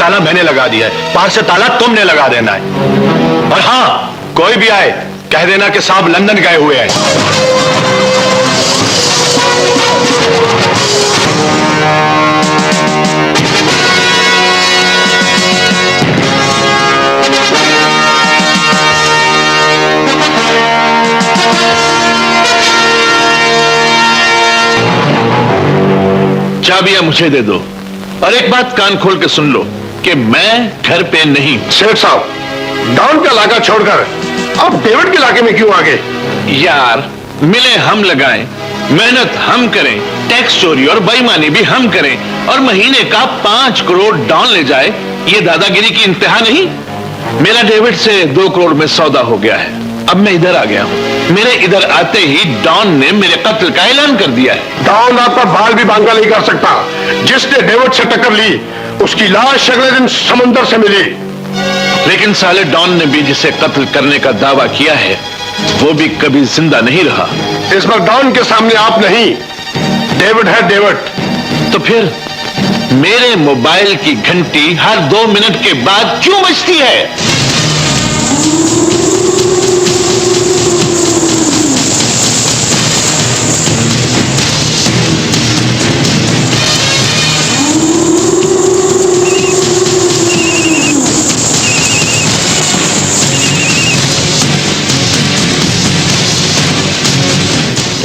ताला मैंने लगा दिया है, बाहर से ताला तुमने लगा देना है। और हाँ, कोई भी आए कह देना कि साहब लंदन गए हुए हैं। चाबियां मुझे दे दो, और एक बात कान खोल के सुन लो कि मैं घर पे नहीं। सेठ साहब, डॉन का इलाका छोड़कर आप डेविड के इलाके में क्यों आ गए? यार, मिले हम लगाएं, मेहनत हम करें, टैक्स चोरी और बेईमानी भी हम करें, और महीने का 5 करोड़ डॉन ले जाए, ये दादागिरी की इंतहा नहीं। मेरा डेविड से 2 करोड़ में सौदा हो गया है। अब मैं इधर आ गया हूं। मेरे इधर आते ही डॉन ने मेरे कत्ल का ऐलान कर दिया है। डॉन आपका बाल भी बांका नहीं कर सकता। जिसने डेविड से टक्कर ली, उसकी लाश अगले दिन समुद्र से मिली। लेकिन साले डॉन ने भी जिसे कत्ल करने का दावा किया है, वो भी कभी जिंदा नहीं रहा। इस बार डॉन के सामने आप नहीं, डेविड है डेविड। तो फिर मेरे मोबाइल की घंटी हर 2 मिनट के बाद क्यों बजती है?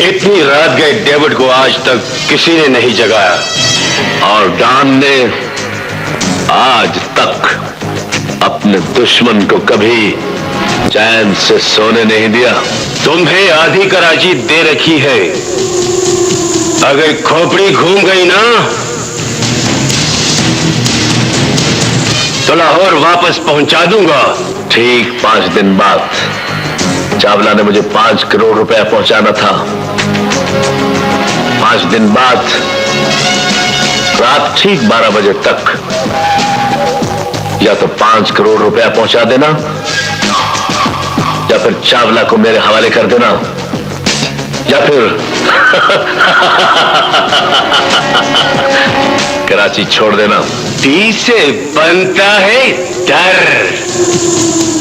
इतनी रात गए डेविड को आज तक किसी ने नहीं जगाया, और डॉन ने आज तक अपने दुश्मन को कभी चैन से सोने नहीं दिया। तुम्हें आधी कराची दे रखी है, अगर खोपड़ी घूम गई ना तो लाहौर वापस पहुंचा दूंगा। ठीक 5 दिन बाद चावला ने मुझे 5 करोड़ रुपया पहुंचाना था। 5 दिन बाद रात ठीक 12 बजे तक या तो 5 करोड़ रुपया पहुंचा देना, या फिर चावला को मेरे हवाले कर देना, या फिर कराची छोड़ देना। टी से बनता है डर,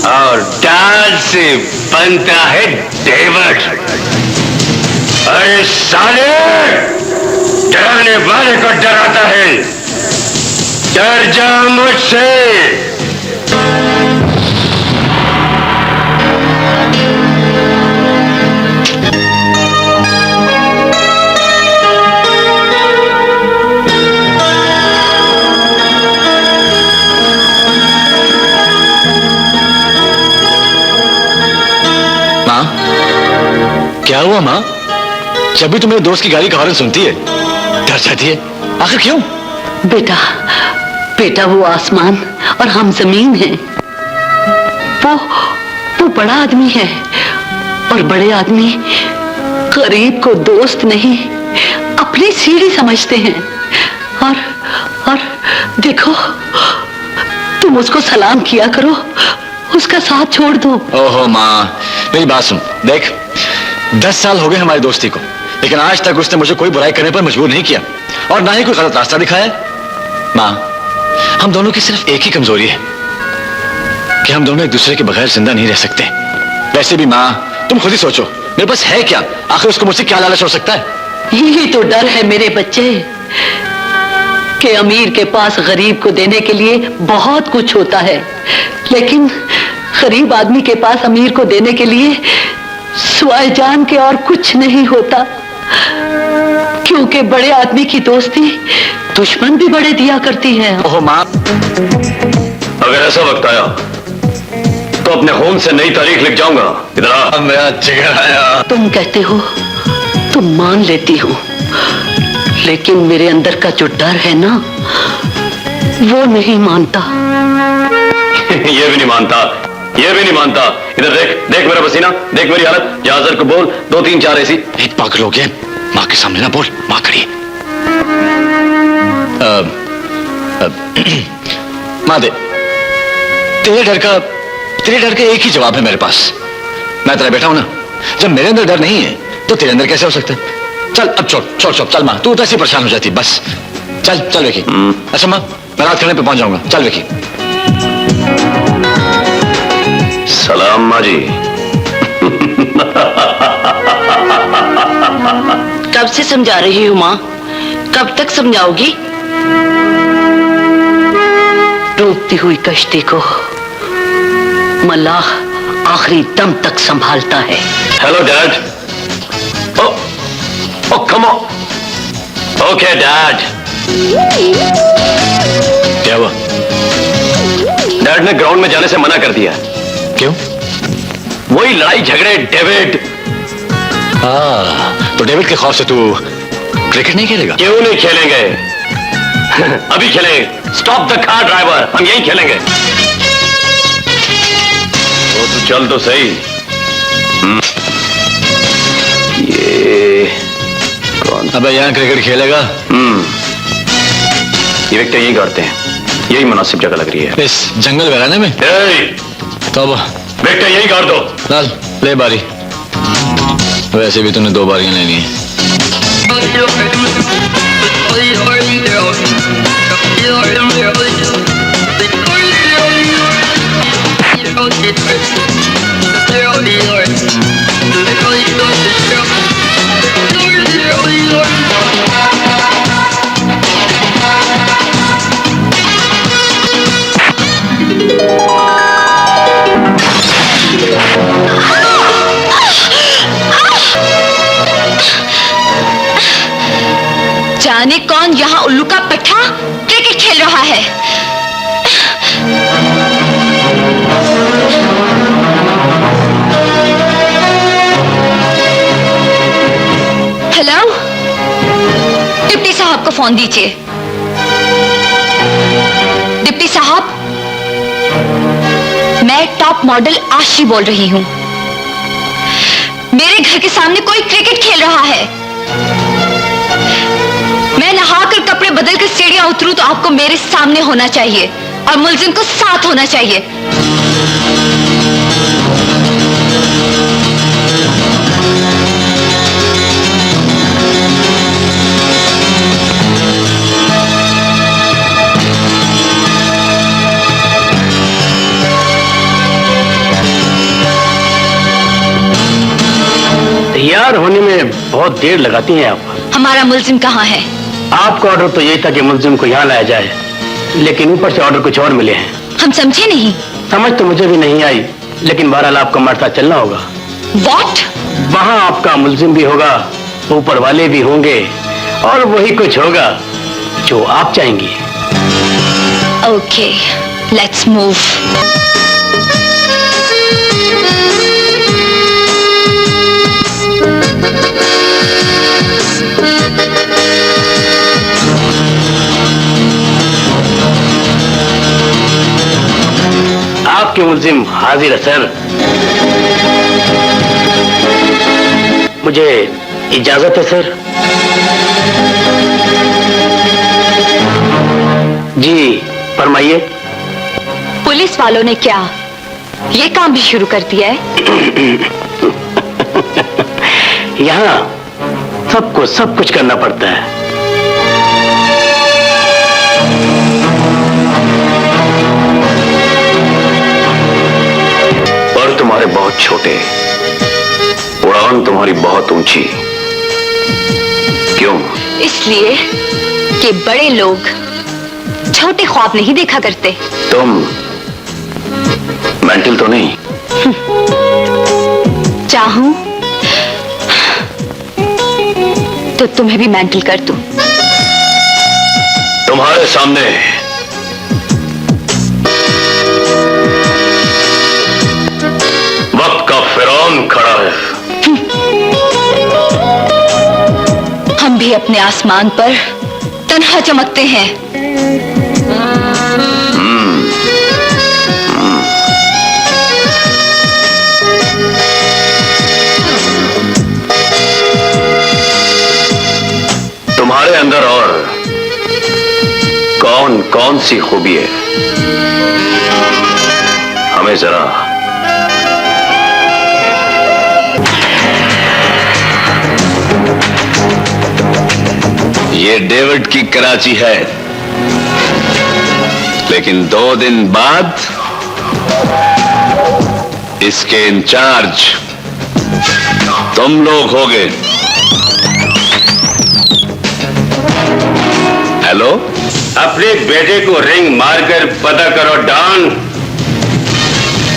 और डर से बनता है डेविड। अरे साले, डराने वाले को डराता है, डर जा मुझसे। क्या हुआ माँ? जब भी तुम मेरे दोस्त की गाड़ी का हॉर्न सुनती है डर जाती है, आखिर क्यों? बेटा, बेटा वो आसमान और हम जमीन हैं। वो बड़ा आदमी है, और बड़े आदमी गरीब को दोस्त नहीं अपनी सीढ़ी समझते हैं। और देखो, तुम उसको सलाम किया करो, उसका साथ छोड़ दो। ओहो माँ, मेरी बात सुन। देख, 10 साल हो गए हमारी दोस्ती को, लेकिन आज तक उसने मुझे कोई बुराई करने पर मजबूर नहीं किया, और ना ही कोई गलत रास्ता दिखाया। माँ, हम दोनों की सिर्फ एक ही कमजोरी है कि हम दोनों एक दूसरे के बगैर जिंदा नहीं रह सकते। वैसे भी माँ, तुम खुद ही सोचो, मेरे पास है क्या? आखिर उसको मुझसे क्या लालच हो सकता है? यही तो डर है मेरे बच्चे, कि अमीर के पास गरीब को देने के लिए बहुत कुछ होता है, लेकिन गरीब आदमी के पास अमीर को देने के लिए सिवाय जान के और कुछ नहीं होता। क्योंकि बड़े आदमी की दोस्ती दुश्मन भी बड़े दिया करती है। ओहो माँ, अगर ऐसा वक्त आया तो अपने होम से नई तारीख लिख जाऊंगा। इधर आ। मेरा जिगर आया। तुम कहते हो, तुम मान लेती हो, लेकिन मेरे अंदर का जो डर है ना, वो नहीं मानता। ये भी नहीं मानता, ये भी नहीं मानता। इधर देख, देख मेरा पसीना, देख मेरी हालत। जाजर को बोल 2 3 4 ऐसी। एक पागल हो गया, माँ के सामने ना बोल, माँ खड़ी। माँ दे, तेरे डर का एक ही जवाब है मेरे पास। मैं तेरा बेटा हूं ना, जब मेरे अंदर डर नहीं है तो तेरे अंदर कैसे हो सकता है? चल अब छोड़, चल माँ, तू तो ऐसे परेशान हो जाती, बस चल चल विकी। अच्छा माँ, मैं रात खाने पे पहुंच जाऊंगा। चल विकी। सलाम माँ जी। कब से समझा रही हूँ माँ, कब तक समझाओगी? डूबती हुई कश्ती को मल्लाह आखिरी दम तक संभालता है। Hello dad. Oh come on. Okay dad. क्या हुआ? डैड ने ग्राउंड में जाने से मना कर दिया। क्यों? वही लड़ाई झगड़े डेविड। तो डेविड के खौफ से तू क्रिकेट नहीं खेलेगा? क्यों नहीं खेलेंगे? अभी खेलेंगे। स्टॉप द कार ड्राइवर, हम यहीं खेलेंगे। तो चल तो सही। ये कौन? अबे यहाँ क्रिकेट खेलेगा? ये विकेट यहीं गाड़ते हैं, यही मुनासिब जगह लग रही है। इस जंगल वैराने में? तो अब विकेट यहीं गाड़ दो। लाल ले बारी। वैसे भी तूने 2 बारियां लेनी है। जाने कौन यहाँ उल्लू का पट्टा क्रिकेट खेल रहा है। हेलो, डिप्टी साहब को फोन दीजिए। डिप्टी साहब, मैं टॉप मॉडल आशी बोल रही हूँ। मेरे घर के सामने कोई क्रिकेट खेल रहा है। मैं नहाकर कपड़े बदलकर सीढ़ियां उतरूं तो आपको मेरे सामने होना चाहिए और मुलजिम को साथ होना चाहिए। तैयार होने में बहुत देर लगाती हैं आप। हमारा मुलजिम कहाँ है? आपका ऑर्डर तो यही था कि मुलजिम को यहाँ लाया जाए, लेकिन ऊपर से ऑर्डर कुछ और मिले हैं। हम समझे नहीं। समझ तो मुझे भी नहीं आई, लेकिन बहरहाल आपको हमारे साथ चलना होगा। What? वहाँ आपका मुलजिम भी होगा, ऊपर वाले भी होंगे, और वही कुछ होगा जो आप चाहेंगी। Okay, let's move. आपके मुलजिम हाजिर है सर। मुझे इजाजत है सर। जी फरमाइए। पुलिस वालों ने क्या ये काम भी शुरू कर दिया है? यहाँ सबको सब कुछ करना पड़ता है। पर तुम्हारे बहुत छोटे, उड़ान तुम्हारी बहुत ऊंची। क्यों? इसलिए कि बड़े लोग छोटे ख्वाब नहीं देखा करते। तुम मेंटल तो नहीं? चाहूं तो तुम्हें भी मेंटल कर दूं। तुम्हारे सामने वक्त का फिरौन खड़ा है। हम भी अपने आसमान पर तन्हा चमकते हैं। तुम्हारे अंदर और कौन कौन सी खूबी है, हमें जरा ये डेविड की कराची है, लेकिन 2 दिन बाद इसके इंचार्ज तुम लोग होगे। हेलो, अपने बेटे को रिंग मारकर पता करो डॉन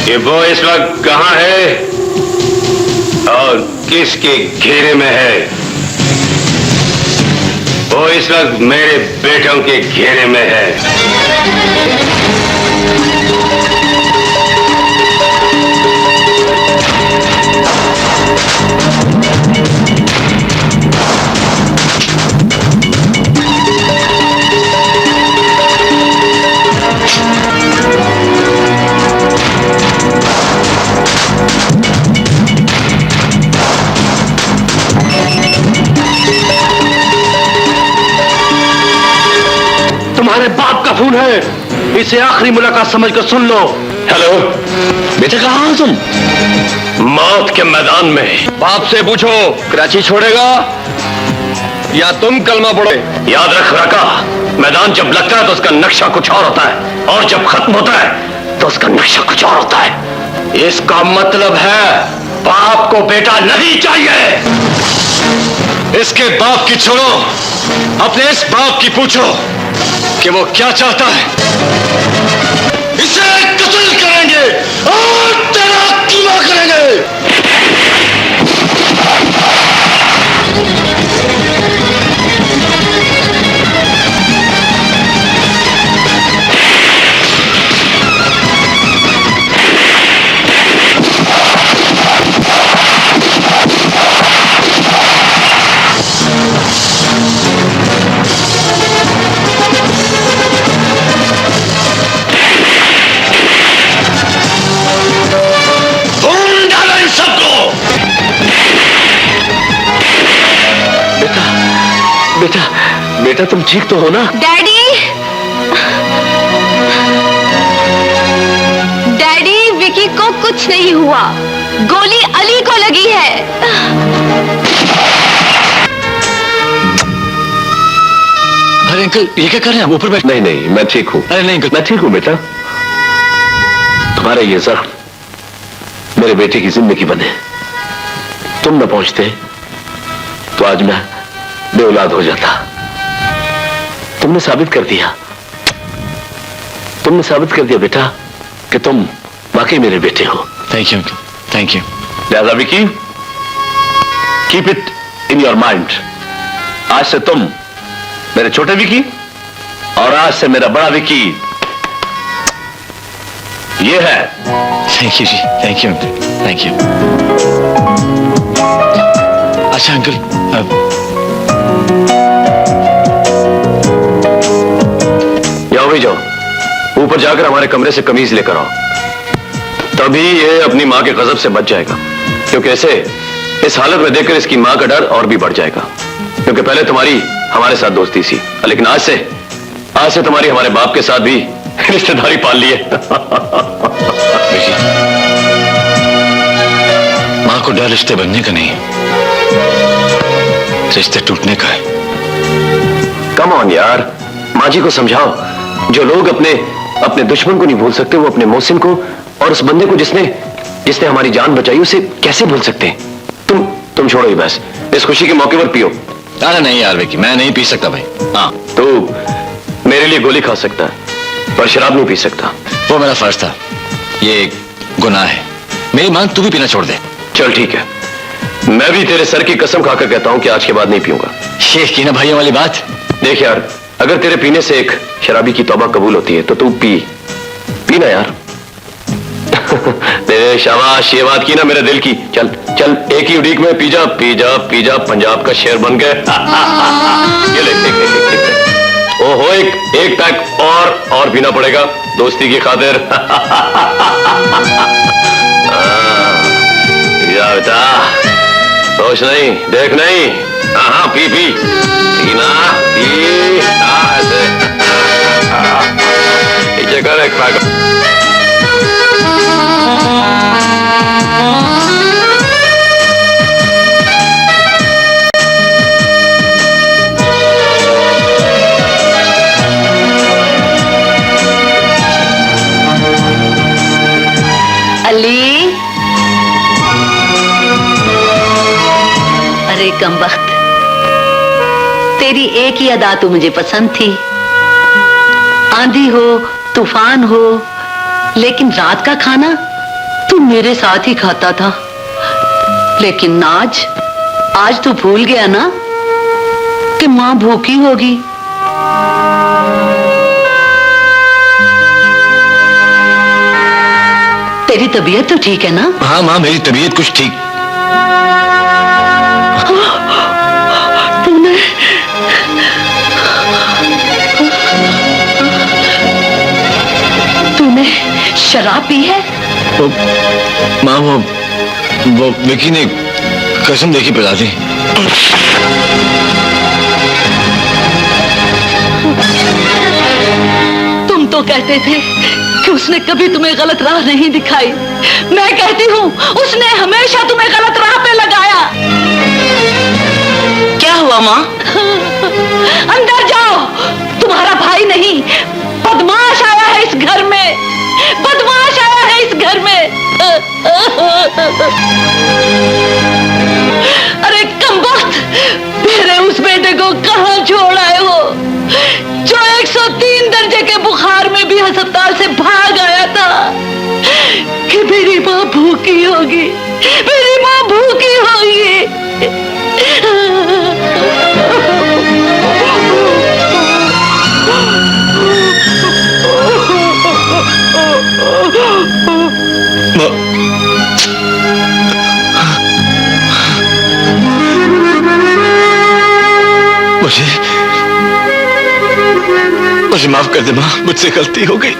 कि वो इस वक्त कहां है और किसके घेरे में है। वो इस वक्त मेरे बेटों के घेरे में है। तुम्हारे बाप का खून है, इसे आखिरी मुलाकात समझकर सुन लो। हेलो बेटा, कहां हो तुम? मौत के मैदान में। बाप से पूछो कराची छोड़ेगा या तुम कलमा पढ़ो। याद रख रका, मैदान जब लगता है तो उसका नक्शा कुछ और होता है, और जब खत्म होता है तो उसका नक्शा कुछ और होता है। इसका मतलब है बाप को बेटा नहीं चाहिए। इसके बाप की छोड़ो, अपने इस बाप की पूछो कि वो क्या चाहता है। इसे कत्ल करेंगे और तेरा कीमा करेंगे। बेटा तुम ठीक तो हो ना? डैडी, डैडी विकी को कुछ नहीं हुआ, गोली अली को लगी है। अरे अंकल, ये क्या कर रहे हैं आप? ऊपर बैठ। नहीं मैं ठीक हूं। अरे नहीं अंकल, मैं ठीक हूं बेटा। तुम्हारे ये जख्म मेरे बेटे की जिंदगी बने। तुम न पहुंचते तो आज मैं बेऔलाद हो जाता। तुमने साबित कर दिया बेटा कि तुम वाकई मेरे बेटे हो। Thank you uncle, thank you. लिहाजा Vicky, keep it in your mind. आज से तुम मेरे छोटे विकी और आज से मेरा बड़ा विकी ये है। थैंक यू जी, thank you uncle, thank you. अच्छा अंकल, भी जाओ, ऊपर जाकर हमारे कमरे से कमीज लेकर आओ, तभी ये अपनी मां के गजब से बच जाएगा। क्योंकि ऐसे इस हालत में देखकर इसकी मां का डर और भी बढ़ जाएगा। क्योंकि पहले तुम्हारी हमारे साथ दोस्ती थी, लेकिन आज से तुम्हारी हमारे बाप के साथ भी रिश्तेदारी पाल ली है। मां को डर रिश्ते बनने का नहीं, रिश्ते टूटने का है। कम ऑन यार, मां जी को समझाओ। जो लोग अपने दुश्मन को नहीं भूल सकते, वो अपने मोहसिन को और उस बंदे को जिसने हमारी जान बचाई, उसे कैसे भूल सकते हैं? तुम छोड़ो ही बस, इस खुशी के मौके पर पियो। अरे नहीं यार विकी, मैं नहीं पी सकता भाई। हाँ, तो मेरे लिए गोली खा सकता है पर शराब नहीं पी सकता। वो मेरा फर्ज था, ये गुनाह है। मेरी मांग तू भी पीना छोड़ दे। चल ठीक है, मैं भी तेरे सर की कसम खाकर कहता हूं कि आज के बाद नहीं पीऊंगा। ये की ना भाइयों वाली बात। देख यार, अगर तेरे पीने से एक शराबी की तौबा कबूल होती है तो तू पीना यार। तेरे शाबाश, ये बात की ना मेरे दिल की। चल चल, एक ही उड़ीक में पी जा, पंजाब का शेर बन गए। ये ले। ओहो, एक पैक और पीना पड़ेगा दोस्ती की खातिर। या बेटा, सोच नहीं, देख नहीं। हाँ, पी पीना, पी। ऐसे कर एक पैक। अरे कमबख्त, तेरी एक ही अदा तो मुझे पसंद थी। आंधी हो, तूफान हो, लेकिन रात का खाना तू मेरे साथ ही खाता था। लेकिन आज तू भूल गया ना कि मां भूखी होगी। तेरी तबीयत तो ठीक है ना? हाँ माँ, मेरी तबीयत कुछ ठीक। तूने शराब पी है? माँ वो विकी ने कसम देखी पिला दी। तुम तो कहते थे कि उसने कभी तुम्हें गलत राह नहीं दिखाई। मैं कहती हूँ उसने हमेशा तुम्हें गलत राह पे लगाया। क्या हुआ माँ? अंदर जाओ, तुम्हारा भाई नहीं बदमाश आया है इस घर में। बदमाश आया है इस घर में। अरे कमबख्त, मेरे उस बेटे को कहाँ छोड़ आए हो जो 103 दर्जे के बुखार में भी अस्पताल से भाग आया था कि मेरी माँ भूखी होगी, मेरी माँ भूखी होगी। मुझे माफ कर दे माँ, मुझसे गलती हो गई,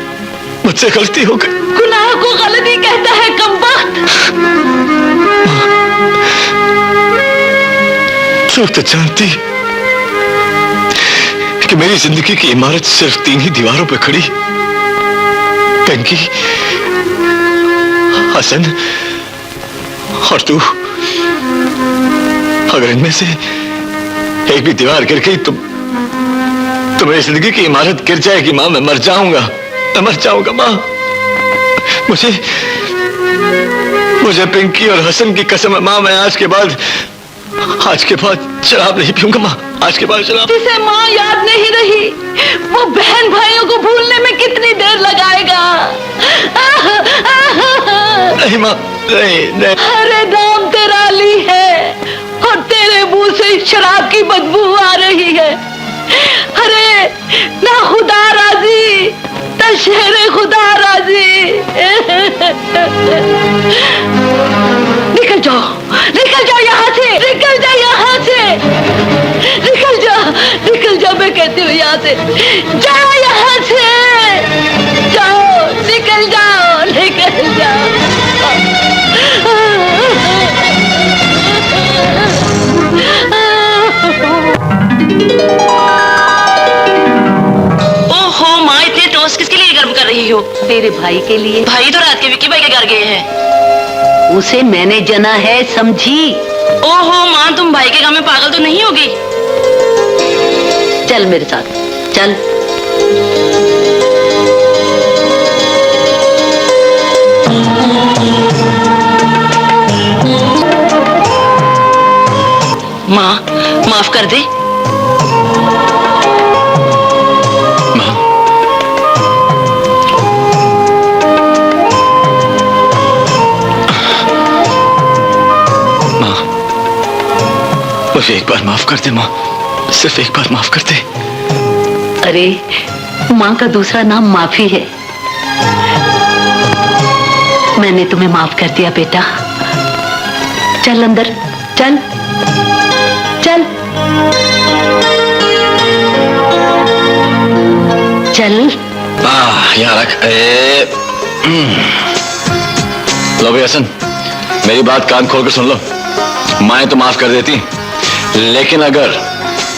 मुझसे गलती हो गई। गुनाह को गलती कहता है कमबख्त। तू तो जानती कि मेरी जिंदगी की इमारत सिर्फ 3 ही दीवारों पर खड़ी। पिंकी, हसन और तू। अगर इनमें से एक भी दीवार गिर गई तो मेरी जिंदगी की इमारत गिर जाएगी माँ। मैं मर जाऊंगा, मैं मर जाऊंगा माँ। मुझे पिंकी और हसन की कसम है माँ, मैं आज के बाद शराब नहीं पीऊंगा माँ। आज के बाद शराब। जिसे माँ याद नहीं रही वो बहन भाइयों को भूलने में कितनी देर लगाएगा? नहीं माँ, नहीं। अरे नाम तेरा अली है और तेरे मुंह से शराब की बदबू आ रही है। अरे ना खुदा राजी, ना शेरे खुदा राजी। निकल जाओ यहाँ से, निकल जा यहाँ से, निकल जा, मैं कहती हूँ यहाँ से। जाओ यहाँ से, जाओ, निकल जाओ, निकल जाओ। ओहो माँ, इतने टोस्ट किसके लिए गर्म कर रही हो? तेरे भाई के लिए। भाई तो रात के विक्की भाई के घर गए हैं। उसे मैंने जना है, समझी? ओहो माँ, तुम भाई के घर में पागल तो नहीं होगी? चल मेरे साथ, चल। माँ माफ कर दे। मुझे एक बार माफ कर दे माँ, सिर्फ एक बार माफ कर दे। अरे माँ का दूसरा नाम माफी है। मैंने तुम्हें माफ कर दिया बेटा। चल अंदर, चल चल चल। यहाँ रख। लो भाई हसन, मेरी बात कान खोल कर सुन लो। माएँ तो माफ कर देती, लेकिन अगर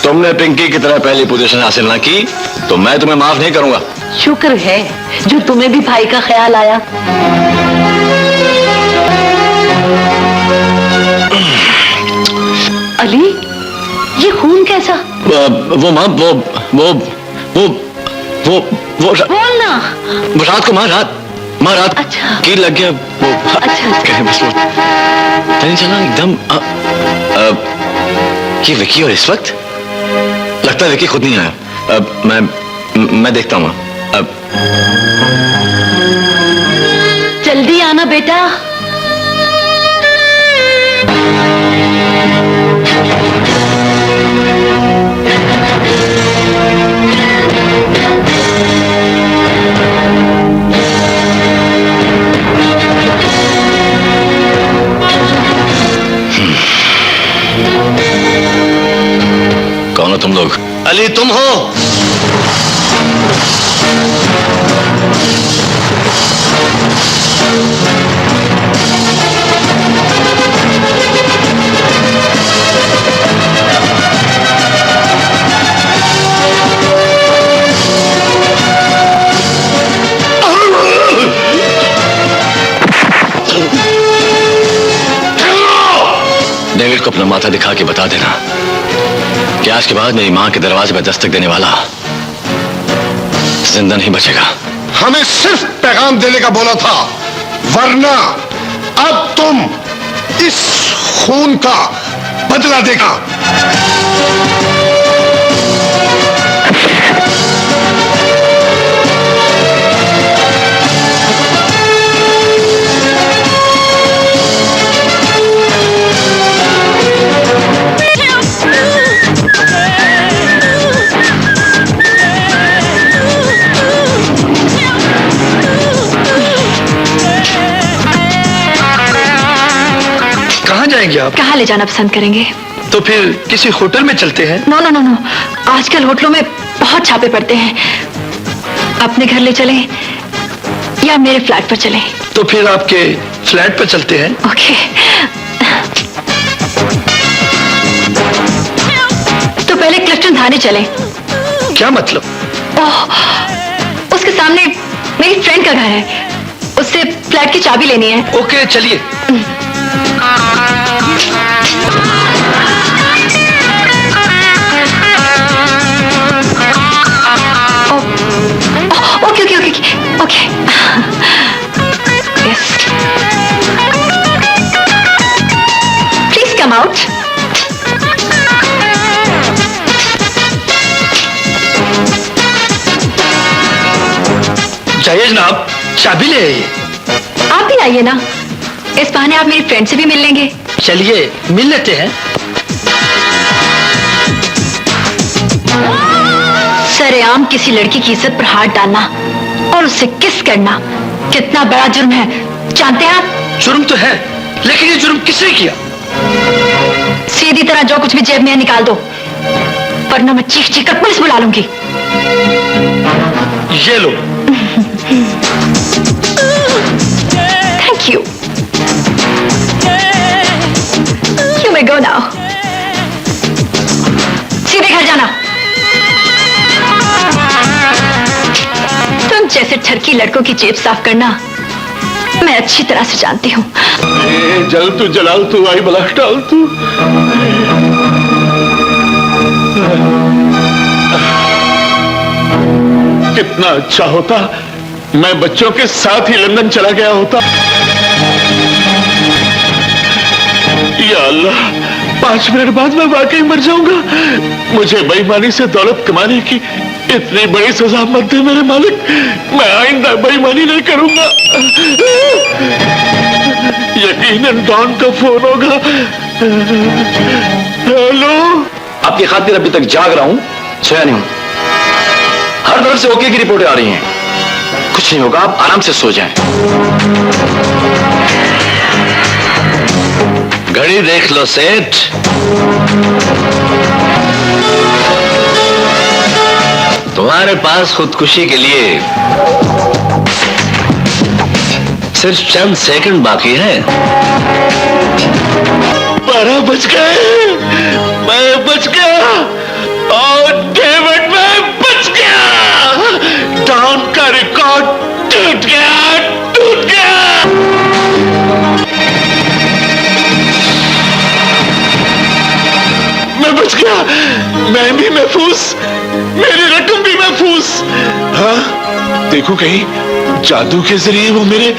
तुमने पिंकी की तरह पहली पोजीशन हासिल ना की तो मैं तुम्हें माफ नहीं करूंगा। शुक्र है जो तुम्हें भी भाई का ख्याल आया। अली, ये खून कैसा? वो माँ, वो बोलना। रात को माँ, रात अच्छा। कील लग गया वो। अच्छा। बस वो नहीं चला एकदम। ये विकी और इस वक्त लगता है विकी खुद नहीं आया। अब मैं देखता हूँ। अब जल्दी आना बेटा। कौन हो तुम लोग? अली तुम हो? डेविड को अपना माथा दिखा के बता देना कि आज के बाद मेरी मां के दरवाजे पर दस्तक देने वाला जिंदा नहीं बचेगा। हमें सिर्फ पैगाम देने का बोला था, वरना अब तुम इस खून का बदला देगा। कहाँ जाएंगे आप? कहाँ ले जाना पसंद करेंगे? तो फिर किसी होटल में चलते हैं। नो नो नो नो, आजकल होटलों में बहुत छापे पड़ते हैं। अपने घर ले चलें या मेरे फ्लैट पर चलें? तो फिर आपके फ्लैट पर चलते हैं। ओके। तो पहले क्लिफ्टन थाने चलें। क्या मतलब? ओह, उसके सामने मेरी फ्रेंड का घर है, उससे फ्लैट की चाबी लेनी है। ओके चलिए। Okay okay okay okay. Yes, please come out. जाइए जनाब, चाबी ले आइए। आप भी आइए ना, इस बहाने आप मेरी फ्रेंड से भी मिल लेंगे। चलिए मिल लेते हैं। सरेआम किसी लड़की की इज्जत पर हाथ डालना और उससे किस करना कितना बड़ा जुर्म है, जानते हैं आप? जुर्म तो है, लेकिन ये जुर्म किसने किया? सीधी तरह जो कुछ भी जेब में है निकाल दो, वरना मैं चीख चीख कर पुलिस बुला लूंगी। ये लो। Thank you. You may go now. सीधे घर जाना। तुम जैसे ठरकी लड़कों की जेब साफ करना मैं अच्छी तरह से जानती हूँ। जल तू जलाल तू आई बलाश डाल तू। कितना अच्छा होता मैं बच्चों के साथ ही लंदन चला गया होता। या अल्लाह, 5 मिनट बाद मैं वाकई मर जाऊंगा। मुझे बेईमानी से दौलत कमाने की इतनी बड़ी सजा मत दे मेरे मालिक। मैं आइंदा बेईमानी नहीं करूंगा। यकीनन डॉन का फोन होगा। हेलो, आपकी खातिर अभी तक जाग रहा हूं, सोया नहीं हूं। हर तरफ से ओके की रिपोर्टें आ रही हैं। कुछ नहीं होगा, आप आराम से सो जाएं। घड़ी देख लो सेठ। तुम्हारे पास खुदकुशी के लिए सिर्फ चंद सेकंड बाकी है। 12 बज गए, मैं बच गया और डेविड मैं बच गया। डॉन का रिकॉर्ड टूट गया, टूट गया। मैं बच गया, मैं भी महफूज, मेरी रकम भी महफूज। हाँ, देखो कहीं जादू के जरिए वो मेरे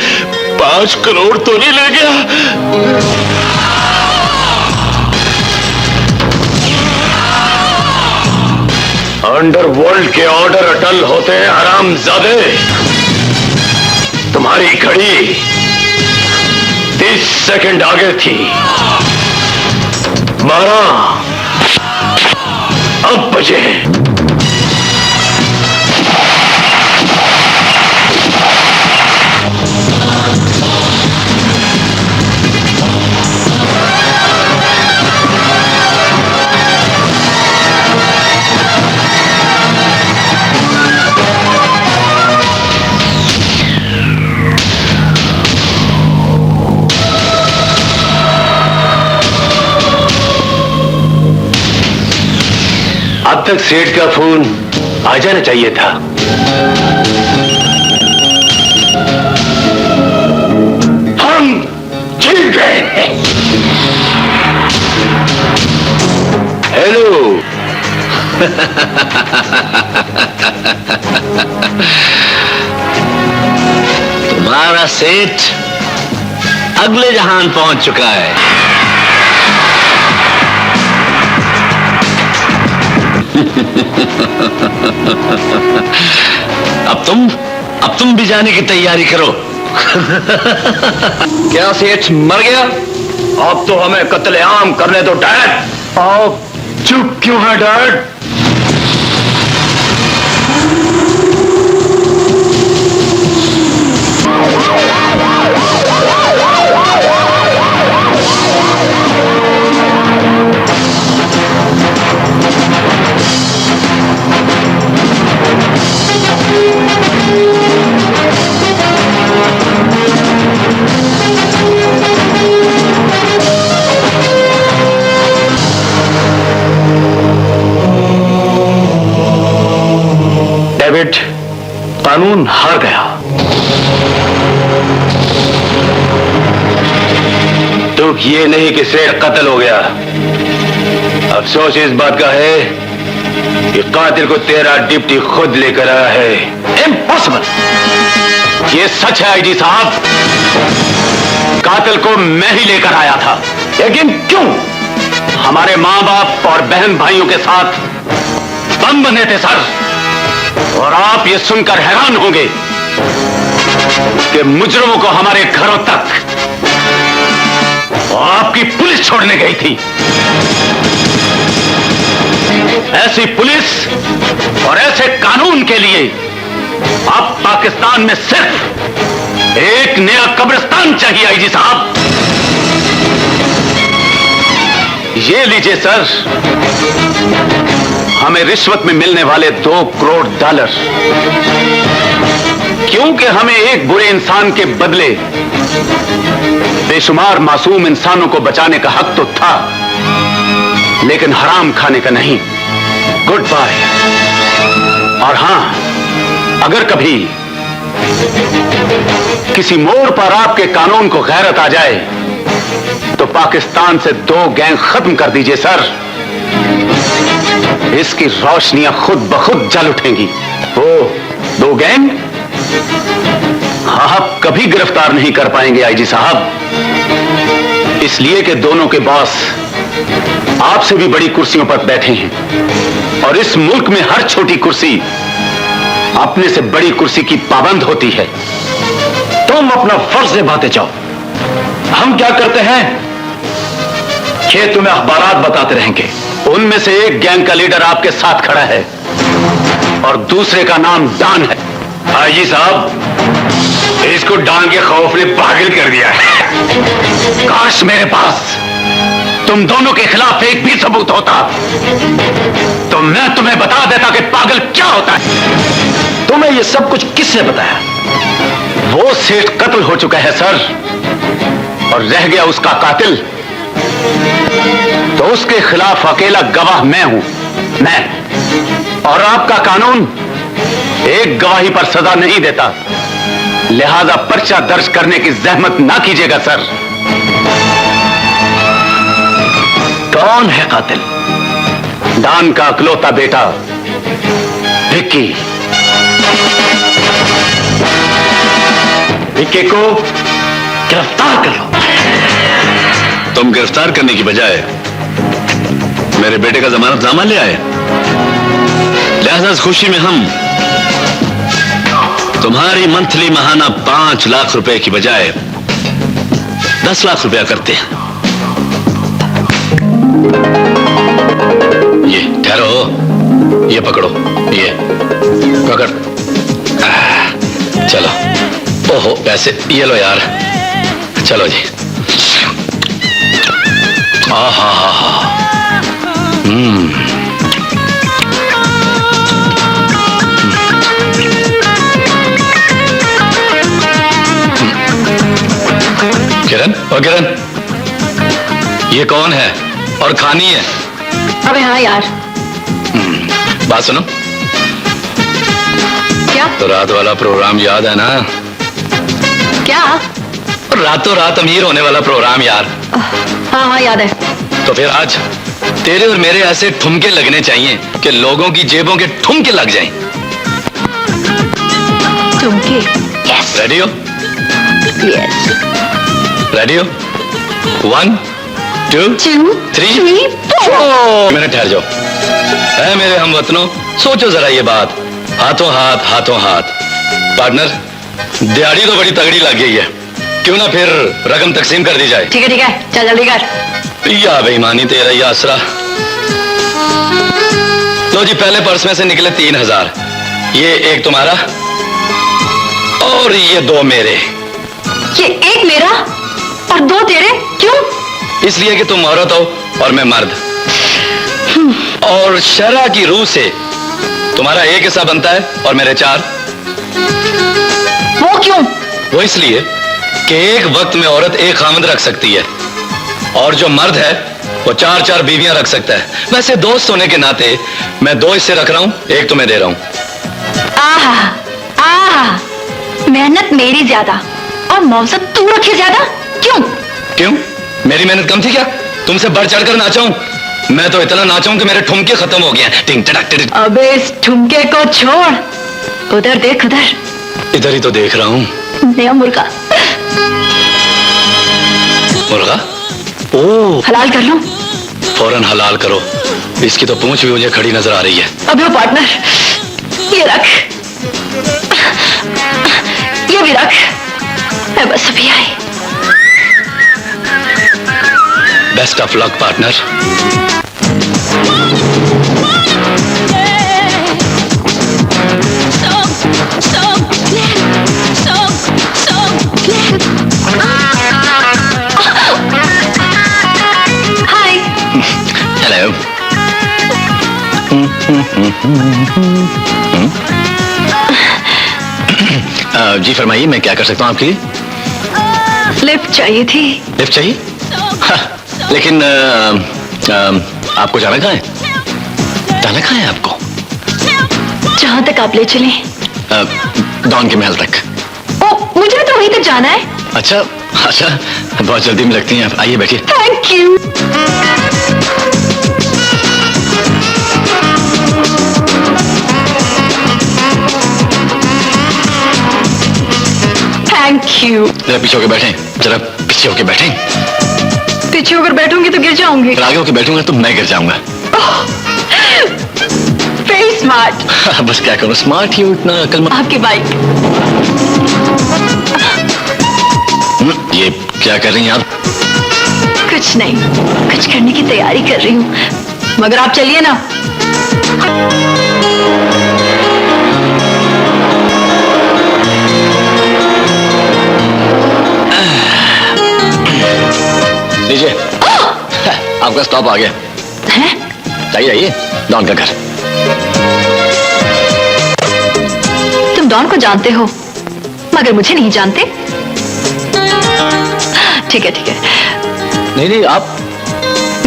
5 करोड़ तो नहीं ले गया। अंडरवर्ल्ड के ऑर्डर अटल होते हैं हरामजादे। तुम्हारी घड़ी 30 सेकंड आगे थी। 12 अब बजे। अब तक सेठ का फोन आ जाना चाहिए था। हम जीत गए। हेलो। तुम्हारा सेठ अगले जहान पहुंच चुका है। अब तुम भी जाने की तैयारी करो। क्या सेठ मर गया? अब तो हमें कत्लेआम करने दो डैड। आप चुप क्यों है डैड? डेविड, कानून हार गया। दुख ये नहीं कि सेठ कत्ल हो गया, अफसोस इस बात का है कि कातिल को तेरा डिप्टी खुद लेकर आया है। इम्पॉसिबल। ये सच है आईजी साहब, कातिल को मैं ही लेकर आया था। लेकिन क्यों? हमारे मां बाप और बहन भाइयों के साथ बम बने थे सर। और आप ये सुनकर हैरान होंगे कि मुजरिमों को हमारे घरों तक आपकी पुलिस छोड़ने गई थी। ऐसी पुलिस और ऐसे कानून के लिए अब पाकिस्तान में सिर्फ एक नया कब्रिस्तान चाहिए आईजी साहब। ये लीजिए सर, हमें रिश्वत में मिलने वाले $2 करोड़। क्योंकि हमें एक बुरे इंसान के बदले बेशुमार मासूम इंसानों को बचाने का हक तो था, लेकिन हराम खाने का नहीं। Good bye. और हां, अगर कभी किसी मोड़ पर आपके कानून को गैरत आ जाए तो पाकिस्तान से 2 गैंग खत्म कर दीजिए सर। इसकी रोशनियां खुद ब खुद जल उठेंगी। वो 2 गैंग आप कभी गिरफ्तार नहीं कर पाएंगे आईजी साहब, इसलिए कि दोनों के बॉस आपसे भी बड़ी कुर्सियों पर बैठे हैं और इस मुल्क में हर छोटी कुर्सी अपने से बड़ी कुर्सी की पाबंद होती है। तुम अपना फर्ज निभाते जाओ, हम क्या करते हैं ये तुम्हें अखबारात बताते रहेंगे। उनमें से एक गैंग का लीडर आपके साथ खड़ा है और दूसरे का नाम डान है। आईजी साहब, इसको डान के खौफ ने पागल कर दिया है। काश मेरे पास तुम दोनों के खिलाफ एक भी सबूत होता तो मैं तुम्हें बता देता कि पागल क्या होता है। तुम्हें यह सब कुछ किसने बताया? वो सेठ कत्ल हो चुका है सर, और रह गया उसका कातिल, तो उसके खिलाफ अकेला गवाह मैं हूं। मैं और आपका कानून एक गवाही पर सजा नहीं देता, लिहाजा पर्चा दर्ज करने की जहमत ना कीजिएगा सर। कौन है कातिल? डान का अकलौता बेटा विक्की। विक्की को गिरफ्तार कर लो। तुम गिरफ्तार करने की बजाय मेरे बेटे का जमानतनामा ले आए, लिहाजा इस खुशी में हम तुम्हारी मंथली महाना 5 लाख रुपए की बजाय 10 लाख रुपया करते हैं। ये ठहरो, ये पकड़ो, ये पकड़। चलो, ओहो पैसे ये लो यार, चलो जी। आहा हा हा, किरण, ओ किरण, ये कौन है और खानी है? अबे हाँ यार। बात सुनो। क्या? तो रात वाला प्रोग्राम याद है ना? क्या? रातों रात अमीर होने वाला प्रोग्राम यार। हाँ हाँ याद है। तो फिर आज तेरे और मेरे ऐसे ठुमके लगने चाहिए कि लोगों की जेबों के ठुमके लग जाएं। ठुमके? यस। रेडी हो? यस। रेडी हो? 1 2 3 4 मिनट ठहर जाओ। है मेरे हमवतनों, सोचो जरा ये बात। हाथों हाथ, हाथों हाथ। पार्टनर, दिहाड़ी तो बड़ी तगड़ी लग गई है, क्यों ना फिर रकम तकसीम कर दी जाए? ठीक है, चल जल्दी कर। या बेईमानी तेरा ये आसरा। लो जी, पहले पर्स में से निकले 3000। ये एक तुम्हारा और ये 2 मेरे। ये एक मेरा और 2 तेरे? क्यों? इसलिए कि तुम औरत हो और मैं मर्द, और शरअ की रूह से तुम्हारा 1 हिस्सा बनता है और मेरे 4। वो क्यों? वो इसलिए कि एक वक्त में औरत एक खामद रख सकती है और जो मर्द है वो 4-4 बीवियां रख सकता है। वैसे दोस्त होने के नाते मैं 2 हिस्से रख रहा हूं, एक तुम्हें दे रहा हूं। आहा, मेहनत मेरी ज्यादा और मौसम तू रखे ज्यादा। क्यों? क्यों? मेरी मेहनत कम थी क्या? तुमसे बढ़ चढ़कर नाचा हूं। मैं तो इतना नाचा हूं कि मेरे ठुमके खत्म हो गए हैं। टिंग टड़क टिड़क। अबे इस ठुमके को छोड़, उधर देख, उधर। इधर ही तो देख रहा हूं। नया मुर्गा। मुर्गा? ओ, हलाल कर लो। फौरन हलाल करो। इसकी तो पूंछ भी मुझे खड़ी नजर आ रही है। अबे पार्टनर, ये रख, ये भी रख। मैं बस अभी आई। Best of luck partner. Hi. Hello. जी फरमाइए, मैं क्या कर सकता हूँ आपके लिए? लिफ्ट चाहिए थी। लिफ्ट चाहिए? हाँ, लेकिन आपको जाना कहाँ है? जाना कहाँ है आपको? जहां तक आप ले चले। डॉन के महल तक। ओ, मुझे भी तो वहीं तक जाना है। अच्छा अच्छा, बहुत जल्दी में लगती हैं आप। आइए बैठिए। Thank you. Thank you. जरा पीछे होके बैठे, जरा पीछे होके बैठे। पीछे होकर बैठूंगी तो गिर जाऊंगी। अगर आगे होके बैठूंगा तो मैं गिर जाऊंगा। Very smart. बस क्या करूं, स्मार्ट ही उतना अकल। आपकी बाइक। ये क्या कर रही हैं आप? कुछ नहीं, कुछ करने की तैयारी कर रही हूँ, मगर आप चलिए ना। लीजिए, आपका स्टॉप आ गया है? जाइए आइए, डॉन का घर। तुम डॉन को जानते हो मगर मुझे नहीं जानते। ठीक है ठीक है, नहीं नहीं, आप?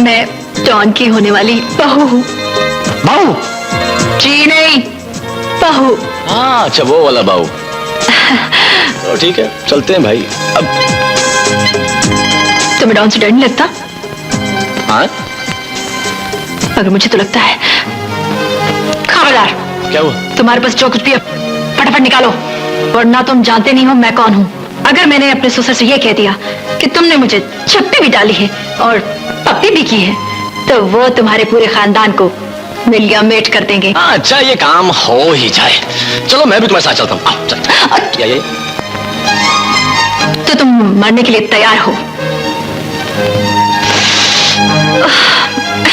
मैं डॉन की होने वाली बहू हूँ। बहू? जी नहीं, बहू। हाँ अच्छा, वो वाला बहू। तो ठीक है, चलते हैं भाई। अब तुम्हें डॉन से डर नहीं लगता? हाँ, मगर मुझे तो लगता है। खबरदार, क्या हुआ? तुम्हारे पास जो कुछ भी है फटाफट निकालो, वरना तुम जानते नहीं हो मैं कौन हूँ। अगर मैंने अपने ससुर से यह कह दिया कि तुमने मुझे चप्पी भी डाली है और पप्पी भी की है, तो वो तुम्हारे पूरे खानदान को मिल गया, मेट कर देंगे। अच्छा ये काम हो ही जाए। चलो मैं भी तुम्हारे साथ चलता हूँ। आओ, चल। ये। तो तुम मरने के लिए तैयार हो?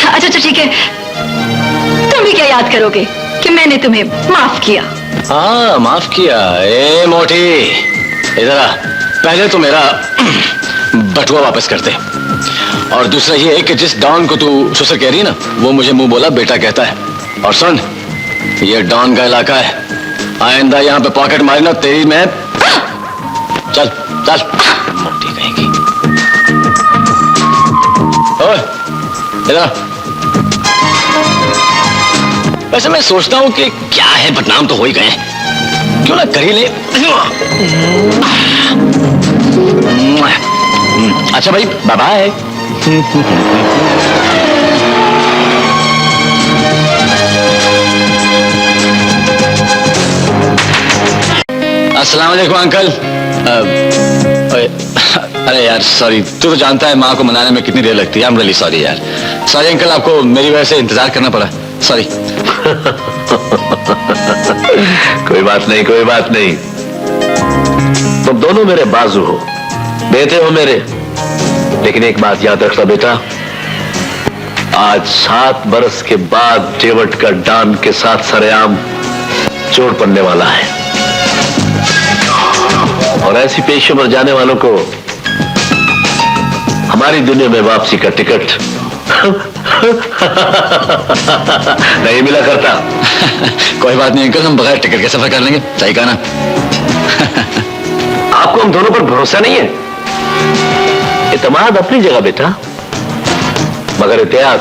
अच्छा अच्छा ठीक है, तुम भी क्या याद करोगे कि मैंने तुम्हें माफ किया? हाँ माफ किया। ए मोटी इधर आ। पहले तो मेरा बटुआ वापस करते, और दूसरा ये है कि जिस डॉन को तू ससुर कह रही है ना, वो मुझे मुंह बोला बेटा कहता है। और सुन, ये डॉन का इलाका है, आइंदा यहाँ पे पॉकेट मारी ना तेरी मैं। चल चल मोटी कहेगी। ओए इधर आ। वैसे मैं सोचता हूँ कि क्या है, बदनाम तो हो ही गए, क्यों ना कर ही ले। अच्छा भाई बाय बाय। अस्सलाम वालेकुम अंकल। अरे यार सॉरी, तू तो जानता है माँ को मनाने में कितनी देर लगती है। आई एम रियली सॉरी यार। सॉरी अंकल, आपको मेरी वजह से इंतजार करना पड़ा। सॉरी। कोई बात नहीं, कोई बात नहीं। तुम दोनों मेरे बाजू हो, बेटे हो मेरे। लेकिन एक बात याद रखना बेटा, आज 7 बरस के बाद डेविड का डॉन के साथ सरेआम जोड़ पड़ने वाला है, और ऐसी पेशे पर जाने वालों को हमारी दुनिया में वापसी का टिकट नहीं मिला करता। कोई बात नहीं अंकल, हम बगैर टिकट के सफर कर लेंगे। सही कहा ना? आपको हम दोनों पर भरोसा नहीं है? इत्मीनान अपनी जगह बेटा, मगर एहतियात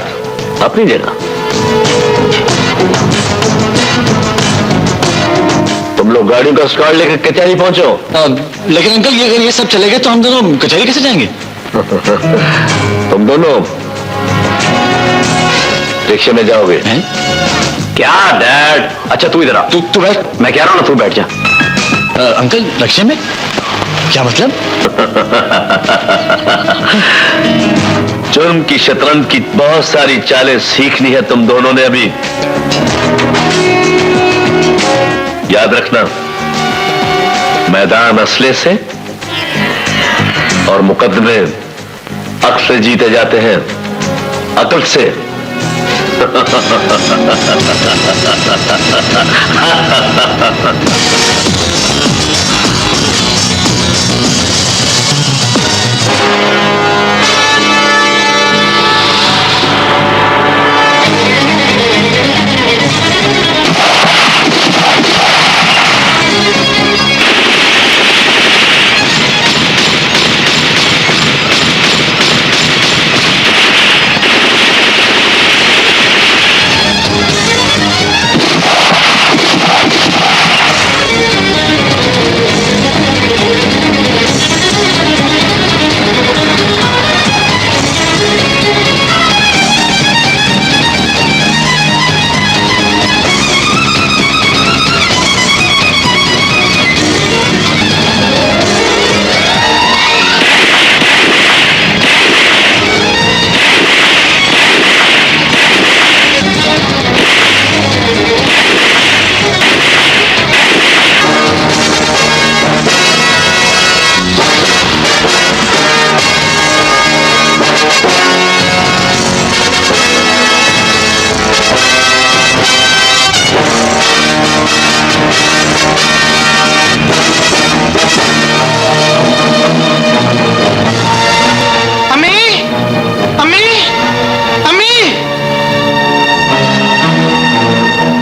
अपनी जगह। तुम लोग गाड़ियों का स्क्वाड लेकर कचहरी पहुंचो। लेकिन अंकल अगर ये सब चले गए तो हम दोनों कचहरी कैसे जाएंगे? तुम दोनों रिक्शे में जाओगे। हैं? क्या डैड? अच्छा तू इधर आ। तू बैठ। मैं कह रहा हूं ना, तू बैठ जा। अंकल रिक्शे में? क्या मतलब? जुर्म की शतरंज की बहुत सारी चालें सीखनी है तुम दोनों ने अभी। याद रखना, मैदान असले से और मुकदमे अक्ल से जीते जाते हैं, अकल से।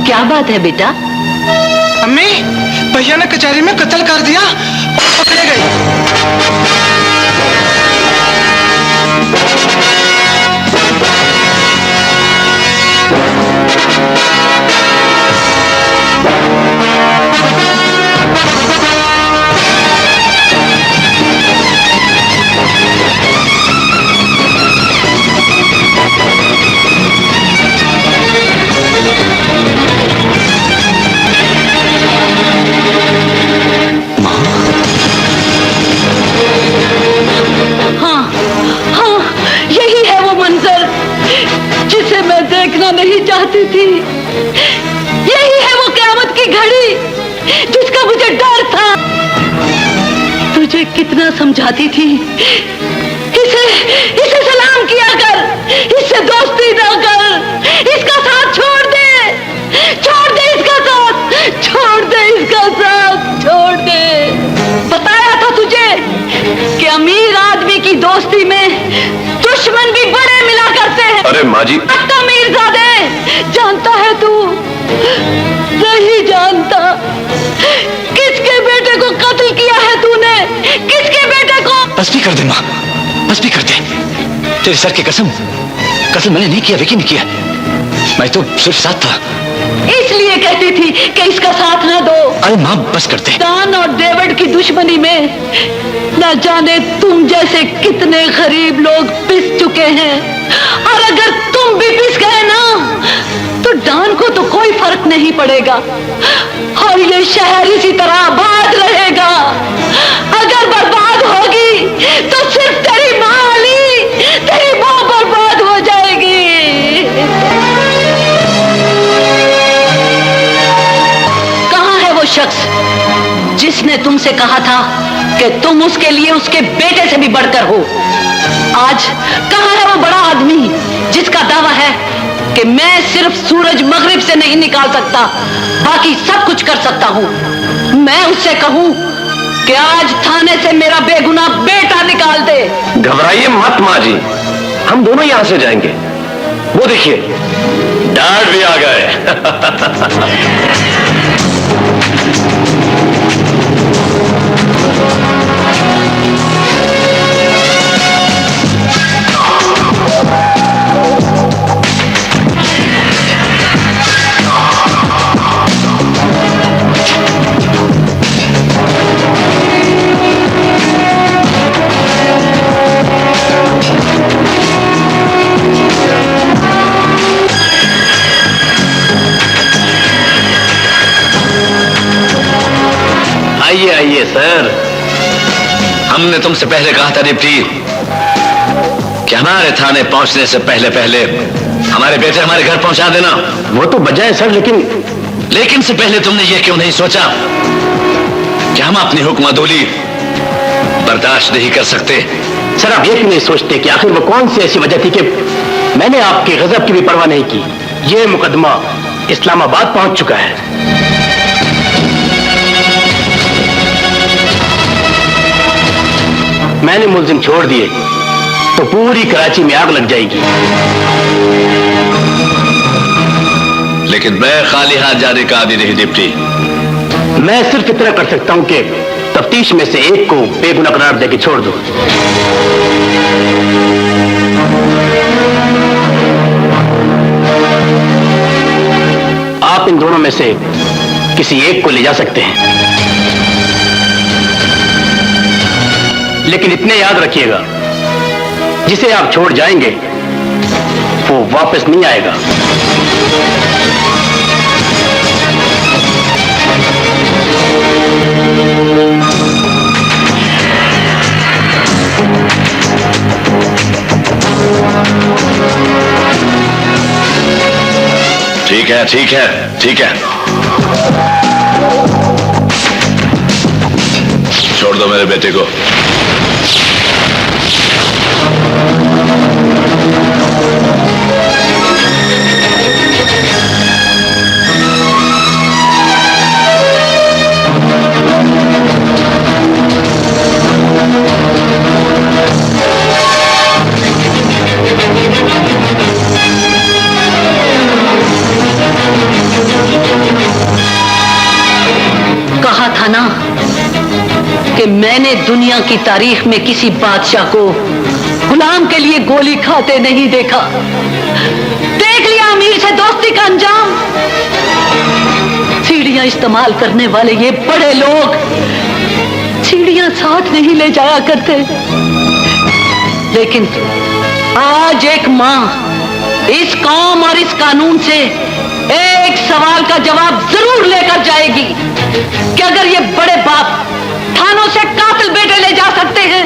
क्या बात है बेटा? अम्मी, भैया ने कचहरी में कत्ल कर दिया, पकड़े गए। माँ नहीं चाहती थी। यही है वो क़यामत की घड़ी जिसका मुझे डर था। तुझे कितना समझाती थी, इसे सलाम किया कर, इससे दोस्ती ना कर, इसका साथ छोड़ दे इसका साथ, छोड़ दे इसका साथ, छोड़ दे। बताया था तुझे कि अमीर आदमी की दोस्ती में दुश्मन भी बड़े मिला करते हैं। अरे माँ जी, मीरजादे, जानता है तू? नहीं जानता। किसके बेटे को कत्ल किया है तूने? किसके बेटे को? बस भी कर दे माँ, बस भी कर दे। तेरे सर की कसम, कत्ल मैंने नहीं किया, विकी ने किया। मैं तो सिर्फ साथ था। इसलिए कहती थी कि इसका साथ ना दो। अरे माँ बस कर दे। दान और डेविड की दुश्मनी में न जाने तुम जैसे कितने गरीब लोग पिस चुके हैं, और अगर तुम भी पिस गए ना तो डान को तो कोई फर्क नहीं पड़ेगा, और ये शहर इसी तरह आबाद रहेगा। अगर बर्बाद होगी तो सिर्फ तेरी माँ अली, तेरी माँ बर्बाद हो जाएगी। कहाँ है वो शख्स जिसने तुमसे कहा था कि तुम उसके लिए उसके बेटे से भी बढ़कर हो? आज कहाँ है वो बड़ा आदमी जिसका दावा है कि मैं सिर्फ सूरज मगरिब से नहीं निकाल सकता, बाकी सब कुछ कर सकता हूँ? मैं उससे कहूँ कि आज थाने से मेरा बेगुनाह बेटा निकाल दे। घबराइए मत माँ जी, हम दोनों यहां से जाएंगे। वो देखिए, डैड भी आ गए। आइए आइए सर। हमने तुमसे पहले कहा था डिप्टी कि हमारे थाने पहुंचने से पहले पहले हमारे बेटे हमारे घर पहुंचा देना। वो तो बजाय सर, लेकिन से पहले तुमने ये क्यों नहीं सोचा कि हम अपनी हुक्मदौली बर्दाश्त नहीं कर सकते? सर आप ये क्यों नहीं सोचते कि आखिर वो कौन सी ऐसी वजह थी कि मैंने आपके गजब की भी परवाह नहीं की? ये मुकदमा इस्लामाबाद पहुंच चुका है। मैंने मुलजिम छोड़ दिए तो पूरी कराची में आग लग जाएगी। लेकिन मैं खाली हाथ जाने का आदि नहीं डिप्टी। मैं सिर्फ इतना कर सकता हूं कि तफ्तीश में से एक को बेगुनाह करार देके छोड़ दो। आप इन दोनों में से किसी एक को ले जा सकते हैं, लेकिन इतने याद रखिएगा, जिसे आप छोड़ जाएंगे वो वापस नहीं आएगा। ठीक है ठीक है ठीक है, छोड़ दो मेरे बेटे को। कहा था ना कि मैंने दुनिया की तारीख में किसी बादशाह को गुलाम के लिए गोली खाते नहीं देखा। देख लिया अमीर से दोस्ती का अंजाम। सीढ़ियां इस्तेमाल करने वाले ये बड़े लोग सीढ़ियां साथ नहीं ले जाया करते, लेकिन आज एक मां इस कौम और इस कानून से एक सवाल का जवाब जरूर लेकर जाएगी कि अगर ये बड़े बाप थानों से कातिल बेटे ले जा सकते हैं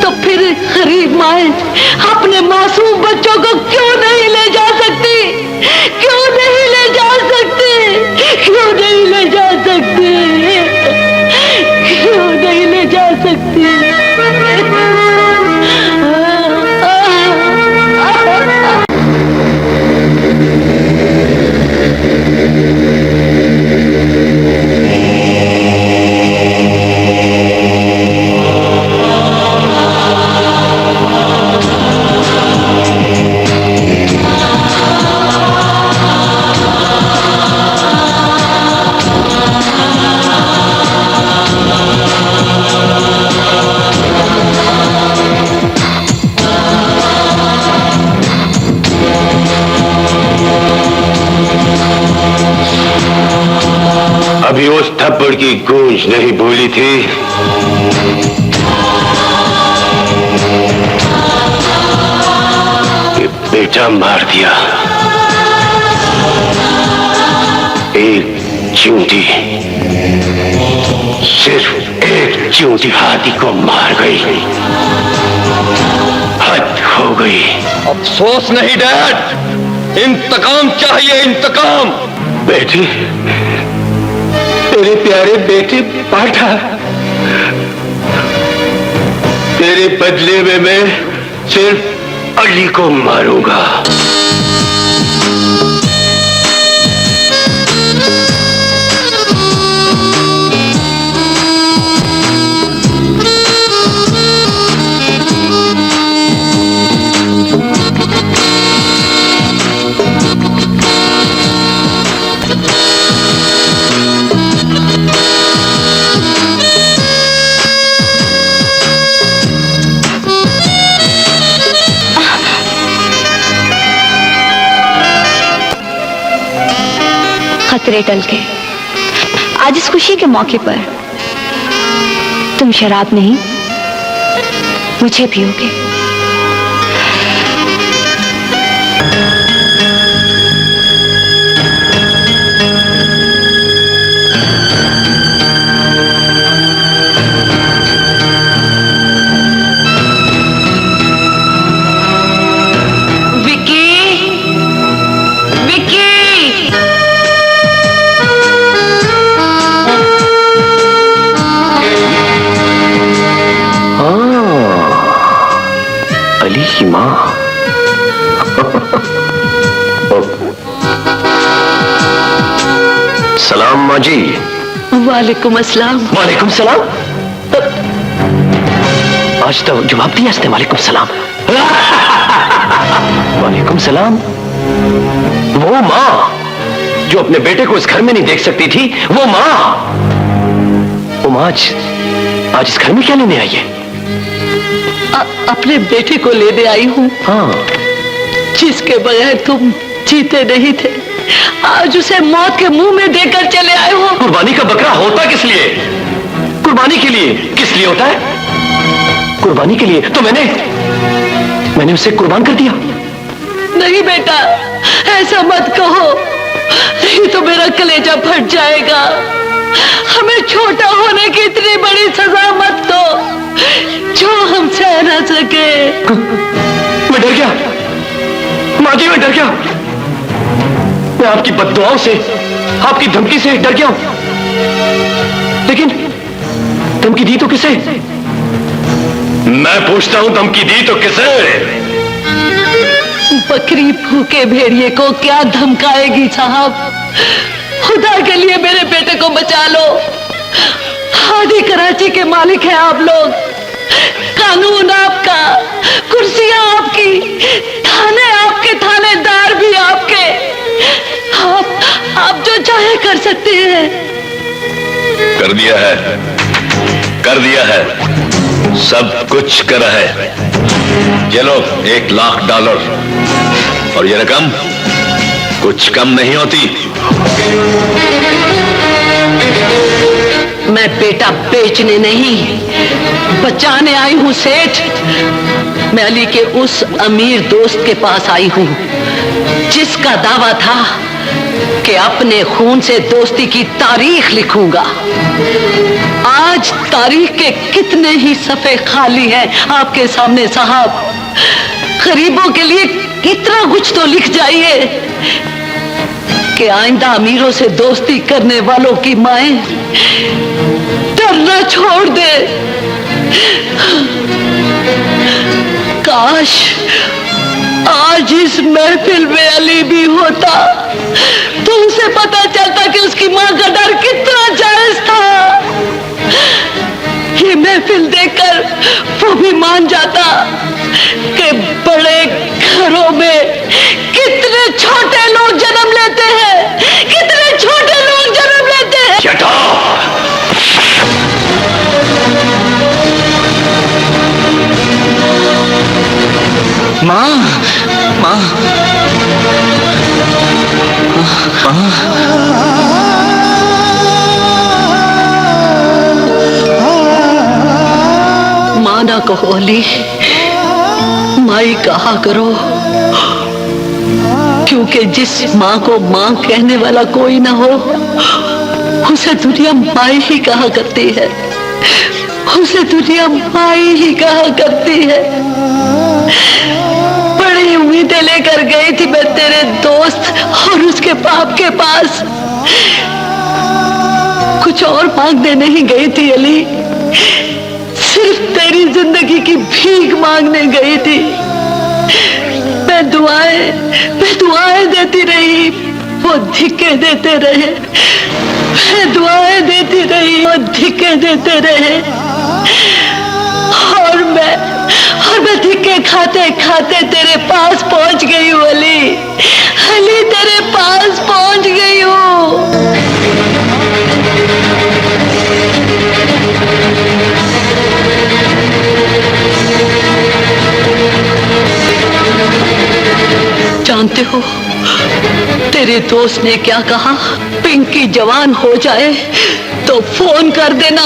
तो फिर गरीब माएं अपने मासूम बच्चों को क्यों नहीं ले जा सकती? क्यों नहीं ले जा सकते? क्यों नहीं ले जा सकते? क्यों नहीं ले जा सकते? अभी उस थप्पड़ की गूंज नहीं भूली थी कि बेटा मार दिया। एक चूंटी, सिर्फ एक चूंटी हाथी को मार गई। हद हो गई। अफसोस नहीं डैड, इंतकाम चाहिए, इंतकाम। बेटी, तेरे प्यारे बेटे पाठा, तेरे बदले में मैं सिर्फ अली को मारूंगा। खतरे टल के आज इस खुशी के मौके पर तुम शराब नहीं मुझे पियोगे। सलाम माँ जी। वालेकुम अस्सलाम। वालेकुम सलाम। आज तो जवाब दिया इसने, वालेकुम सलाम। वालेकुम सलाम। वो माँ जो अपने बेटे को इस घर में नहीं देख सकती थी, वो माँ आज इस घर में क्या लेने आई है? अपने बेटे को लेने आई हूँ। हाँ, जिसके बगैर तुम जीते नहीं थे, आज उसे मौत के मुंह में देकर चले आए हो। कुर्बानी का बकरा होता किस लिए? कुर्बानी के लिए। किस लिए होता है? कुर्बानी के लिए। तो मैंने उसे कुर्बान कर दिया। नहीं बेटा, ऐसा मत कहो, नहीं तो मेरा कलेजा फट जाएगा। हमें छोटा होने की इतनी बड़ी सजा मत दो जो हम सह न सके। मैं डर गया माँ जी, मैं डर गया। मैं आपकी बद्दुआओं से, आपकी धमकी से डर गया हूं। लेकिन धमकी दी तो किसे? मैं पूछता हूं, धमकी दी तो किसे? बकरी भूखे भेड़िए को क्या धमकाएगी साहब? खुदा के लिए मेरे बेटे को बचा लो। आधी कराची के मालिक हैं आप लोग, कानून आपका, कुर्सियां आपकी, थाने आपके, थानेदार भी आपके। आप जो चाहे कर सकते हैं। कर दिया है, कर दिया है, सब कुछ करा है। ये लो $1,00,000 और ये रकम कुछ कम नहीं होती। मैं बेटा बेचने नहीं, बचाने आई हूं सेठ। मैं अली के उस अमीर दोस्त के पास आई हूं जिसका दावा था कि अपने खून से दोस्ती की तारीख लिखूंगा। आज तारीख के कितने ही सफ़े खाली हैं आपके सामने साहब। गरीबों के लिए इतना कुछ तो लिख जाइए कि आइंदा अमीरों से दोस्ती करने वालों की माएं डरना छोड़ दे। काश आज इस महफिल में अली भी होता तो उसे पता चलता कि उसकी मां का डर कितना जायज था। ये महफिल देखकर वो भी मान जाता कि बड़े घरों में कितने छोटे लोग जन्म लेते हैं, कितने छोटे लोग जन्म लेते हैं। Shut up! माँ माँ माँ ना कहो अली, माई कहा करो, क्योंकि जिस माँ को माँ कहने वाला कोई ना हो उसे दुनिया माई ही कहा करती है, उसे दुनिया माई ही कहा करती है। बड़ी उम्मीदें लेकर गई थी मैं तेरे दोस्त और उसके बाप के पास, कुछ और मांगने नहीं गई थी अली, सिर्फ तेरी जिंदगी की भीख मांगने गई थी। मैं दुआएं देती रही, वो धिक्के देते रहे, मैं दुआएं देती रही, वो धिक्के देते रहे, और मैं धिक्के खाते खाते तेरे पास पहुंच गई हूँ अली, अली तेरे पास पहुंच गई हूँ। जानते हो तेरे दोस्त ने क्या कहा? पिंकी जवान हो जाए तो फोन कर देना,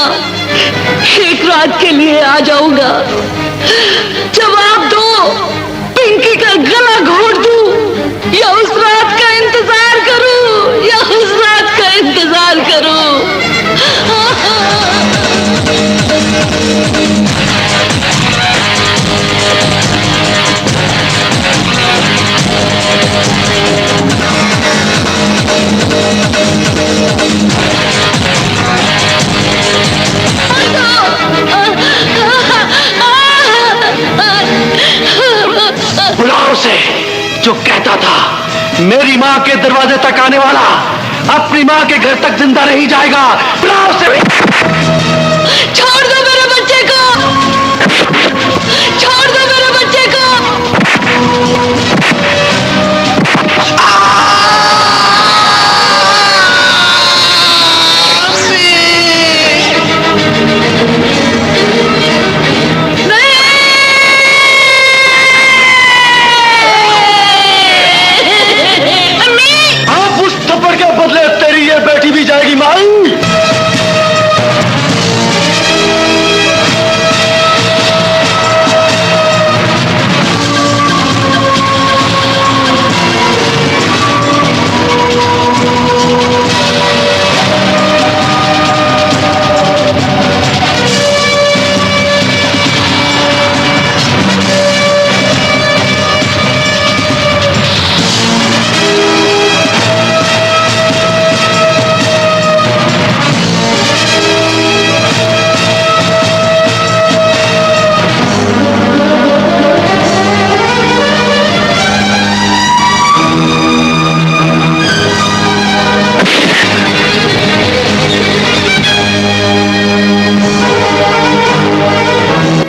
एक रात के लिए आ जाऊंगा। जवाब दो, पिंकी का गला घोट दूं या उस रात का इंतजार करूं, या उस रात का इंतजार करूं। बुलाओ उसे जो कहता था मेरी माँ के दरवाजे तक आने वाला अपनी माँ के घर तक जिंदा नहीं जाएगा। बुलाओ उसे। छोड़ दो मेरे बच्चे को, छोड़ दो मेरे बच्चे को। बदले तेरी ये बेटी भी जाएगी माई।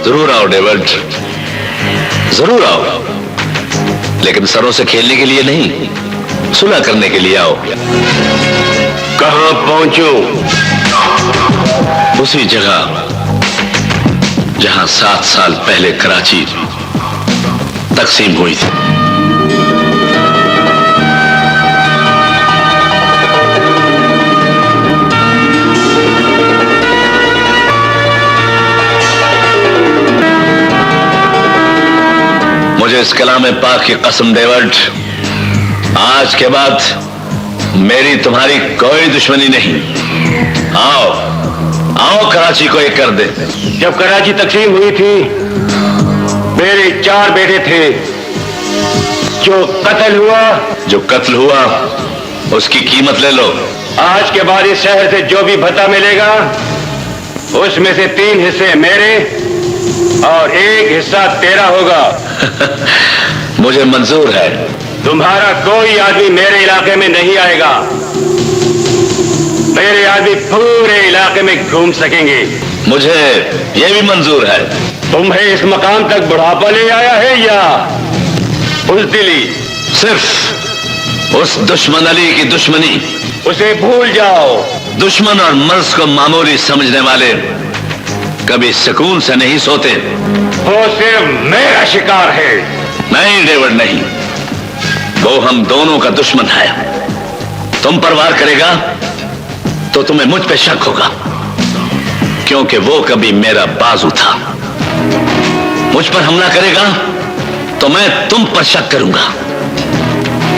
जरूर आओ डेविड, जरूर आओ, लेकिन सरों से खेलने के लिए नहीं, सुलह करने के लिए आओ। कहां पहुंचूं? उसी जगह जहां 7 साल पहले कराची तकसीम हुई थी। मुझे इस कलाम पाक की कसम डेविड, आज के बाद मेरी तुम्हारी कोई दुश्मनी नहीं। आओ आओ कराची को एक कर दे। जब कराची तकसीम हुई थी मेरे 4 बेटे थे, जो कत्ल हुआ उसकी कीमत ले लो। आज के बाद इस शहर से जो भी भत्ता मिलेगा उसमें से 3 हिस्से मेरे और 1 हिस्सा तेरा होगा। मुझे मंजूर है। तुम्हारा कोई आदमी मेरे इलाके में नहीं आएगा। मेरे आदमी पूरे इलाके में घूम सकेंगे। मुझे यह भी मंजूर है। तुम्हें इस मकाम तक बुढ़ापा ले आया है या बुज़दिली? सिर्फ उस दुश्मन अली की दुश्मनी। उसे भूल जाओ। दुश्मन और मर्ज को मामूली समझने वाले कभी सुकून से नहीं सोते। वो सिर्फ मेरा शिकार है। नहीं डेविड, नहीं, वो हम दोनों का दुश्मन है। तुम पर वार करेगा तो तुम्हें मुझ पे शक होगा, क्योंकि वो कभी मेरा बाजू था। मुझ पर हमला करेगा तो मैं तुम पर शक करूंगा,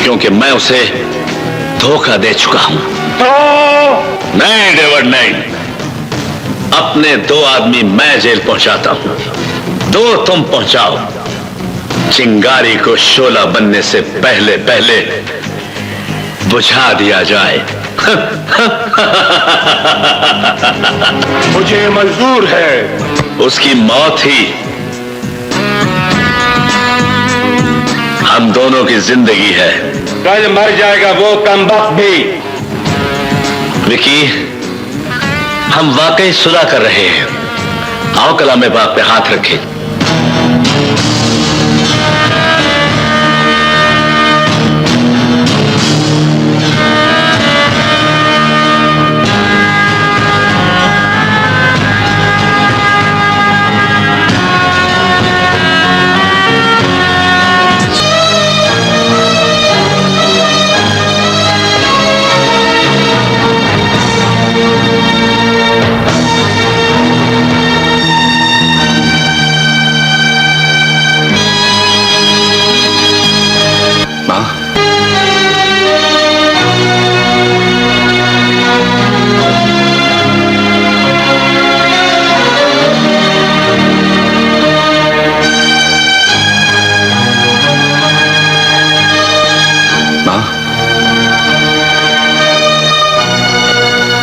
क्योंकि मैं उसे धोखा दे चुका हूं। नहीं डेविड, नहीं। अपने 2 आदमी मैं जेल पहुंचाता हूं, 2 तुम पहुंचाओ। चिंगारी को शोला बनने से पहले पहले बुझा दिया जाए। मुझे मंजूर है। उसकी मौत ही हम दोनों की जिंदगी है। कल मर जाएगा वो कमबख्त भी। विकी, हम वाकई सुलह कर रहे हैं। आओ कलामे बाग पे हाथ रखें।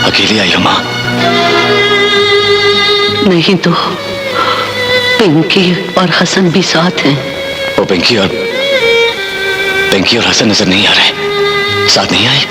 अकेली आई हो मां? नहीं तो पिंकी और हसन भी साथ हैं। वो पिंकी और हसन नजर नहीं आ रहे। साथ नहीं आए?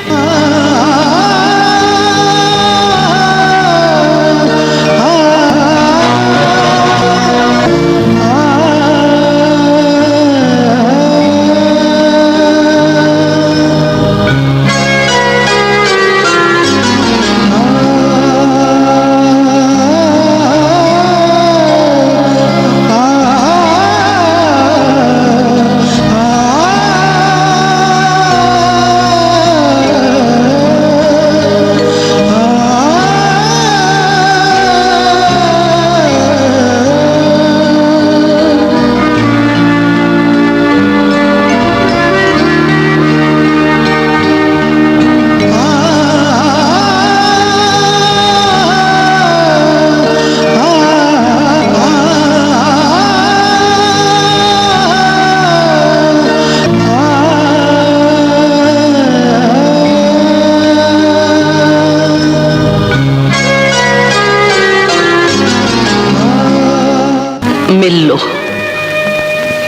मिल लो।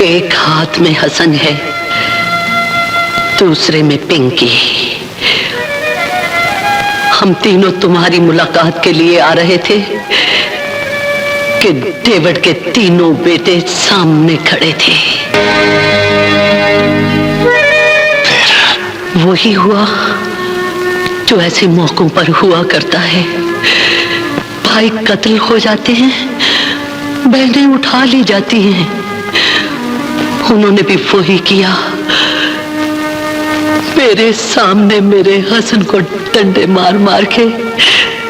एक हाथ में हसन है, दूसरे में पिंकी। हम तीनों तुम्हारी मुलाकात के लिए आ रहे थे कि डेविड के तीनों बेटे सामने खड़े थे। वही हुआ जो ऐसे मौकों पर हुआ करता है। भाई कत्ल हो जाते हैं, बहनें उठा ली जाती हैं। उन्होंने भी वही किया। मेरे सामने मेरे हसन को डंडे मार मार के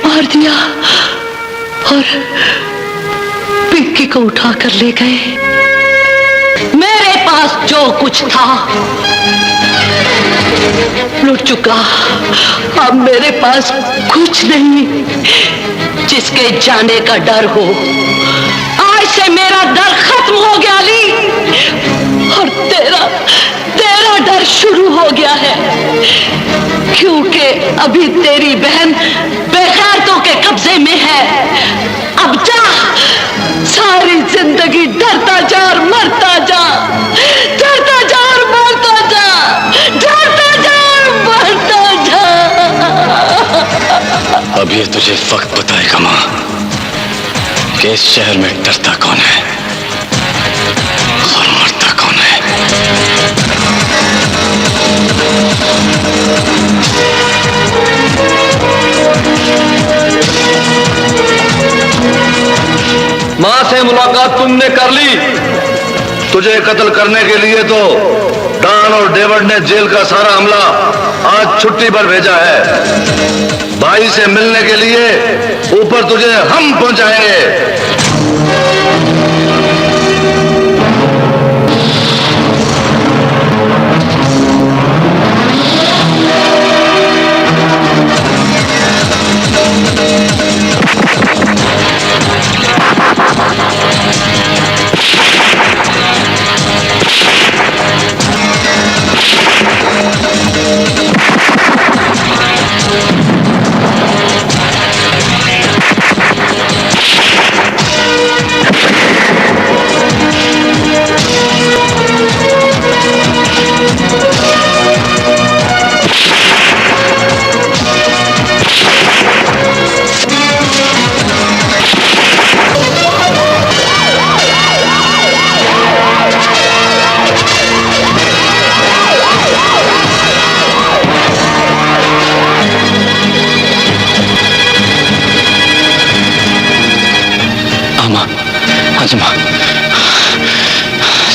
मार दिया और पिंकी को उठा कर ले गए। मेरे पास जो कुछ था लुट चुका। अब मेरे पास कुछ नहीं जिसके जाने का डर हो। आज से मेरा डर खत्म हो गया अली, और तेरा क्योंकि अभी तेरी बहन बेगैरतों के कब्जे में है। अब जा, सारी जिंदगी डरता जा और मरता जा, डरता जा और मरता जा, डरता जा और मरता जा। अब ये तुझे वक्त बताएगा माँ कि इस शहर में डरता कौन है और मरता कौन है। मां से मुलाकात तुमने कर ली। तुझे कत्ल करने के लिए तो डॉन और डेविड ने जेल का सारा अमला आज छुट्टी पर भेजा है। भाई से मिलने के लिए ऊपर तुझे हम पहुंचाएंगे।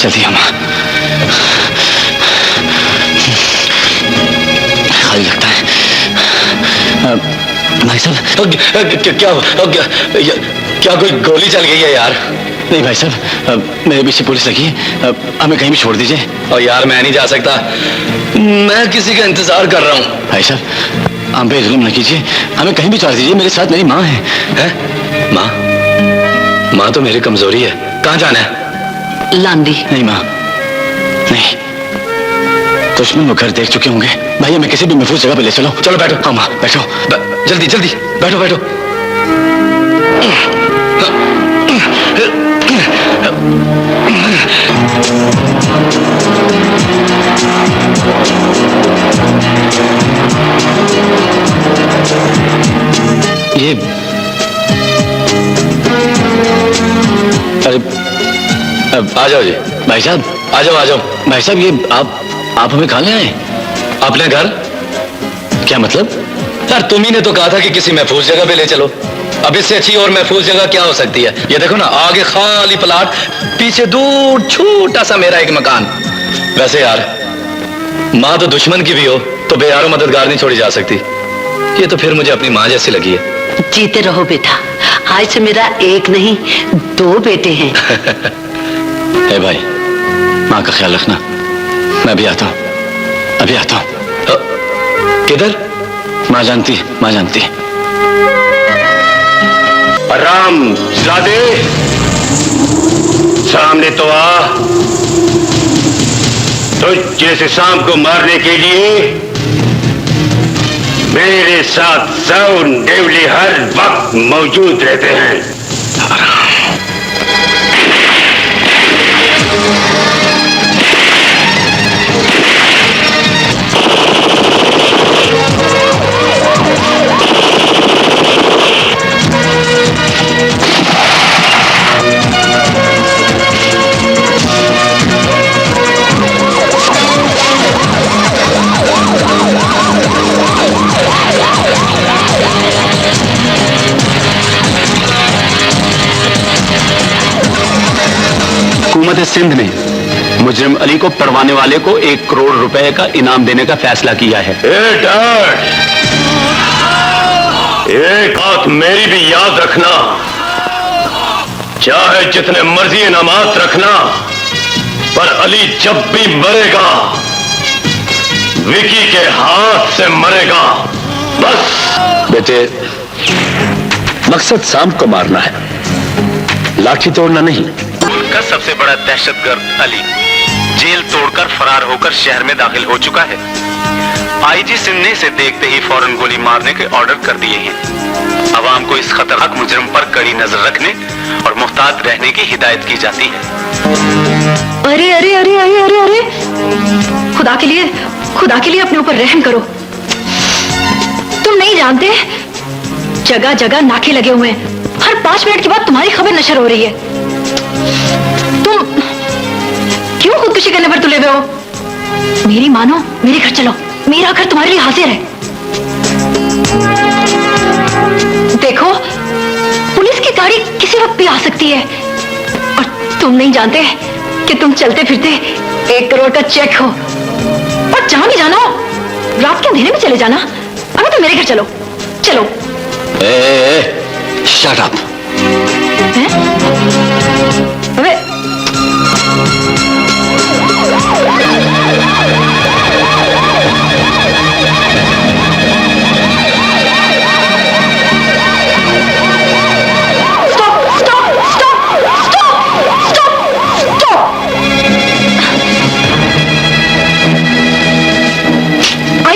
जल्दी अम्मा, खाली लगता है। भाई साहब क्या कोई गोली चल गई है यार? नहीं भाई साहब, मेरे पीछे पुलिस लगी है, हमें कहीं भी छोड़ दीजिए। और यार मैं नहीं जा सकता, मैं किसी का इंतजार कर रहा हूँ। भाई साहब हम पे जुल्म न कीजिए, हमें कहीं भी छोड़ दीजिए। मेरे साथ मेरी माँ है। माँ? माँ तो मेरी कमजोरी है। कहाँ जाना है? लांदी। नहीं माँ नहीं, दुश्मन वो घर देख चुके होंगे। भाई हमें किसी भी महफूज जगह पे ले चलो। चलो बैठो। हाँ माँ बैठो, जल्दी जल्दी बैठो बैठो। ये अरे आ जाओ जी। भाई साहब आ जाओ आ जाओ। भाई साहब ये आप हमें कहाँ ले आए? अपने घर। क्या मतलब? यार तुम ही ने तो कहा था कि किसी महफूज जगह पे ले चलो। अब इससे अच्छी और महफूज जगह क्या हो सकती है? ये देखो ना, आगे खाली प्लाट, पीछे दूर छोटा सा मेरा एक मकान। वैसे यार माँ तो दुश्मन की भी हो तो बेयारो मददगार नहीं छोड़ी जा सकती। ये तो फिर मुझे अपनी माँ जैसी लगी है। जीते रहो बेटा, आज से मेरा एक नहीं 2 बेटे हैं। ए भाई माँ का ख्याल रखना, मैं अभी आता हूँ, अभी आता हूँ। किधर? माँ जानती है, माँ जानती है। राम जादे सामने तो आ। तो जैसे शाम को मारने के लिए मेरे साथ साउन देवली हर वक्त मौजूद रहते हैं। हुकूमत सिंध ने मुजरिम अली को पड़वाने वाले को 1 करोड़ रुपए का इनाम देने का फैसला किया है। एक बात मेरी भी याद रखना, चाहे जितने मर्जी इनामात रखना, पर अली जब भी मरेगा विकी के हाथ से मरेगा। बस। बेटे मकसद सांप को मारना है, लाठी तोड़ना नहीं। का सबसे बड़ा दहशतगर्द अली जेल तोड़कर फरार होकर शहर में दाखिल हो चुका है। आईजी सिंह ने इसे देखते ही फौरन गोली मारने के ऑर्डर कर दिए हैं। अवाम को इस खतरनाक मुजरिम पर कड़ी नजर रखने और मुहतात रहने की हिदायत की जाती है। अरे अरे अरे अरे अरे अरे, खुदा के लिए अपने ऊपर रहम करो। तुम नहीं जानते, जगह जगह नाके लगे हुए हैं। हर 5 मिनट के बाद तुम्हारी खबर नशर हो रही है। तुम क्यों खुदकुशी करने पर तुले हुए हो? मेरी मानो, मेरे घर चलो, मेरा घर तुम्हारे लिए हाजिर है। देखो, पुलिस की गाड़ी किसी वक्त भी आ सकती है, और तुम नहीं जानते कि तुम चलते फिरते 1 करोड़ का चेक हो। और जहां भी जाना हो, रात के अंधेरे में चले जाना। अगर तुम मेरे घर चलो, चलो। Shut up. अबे,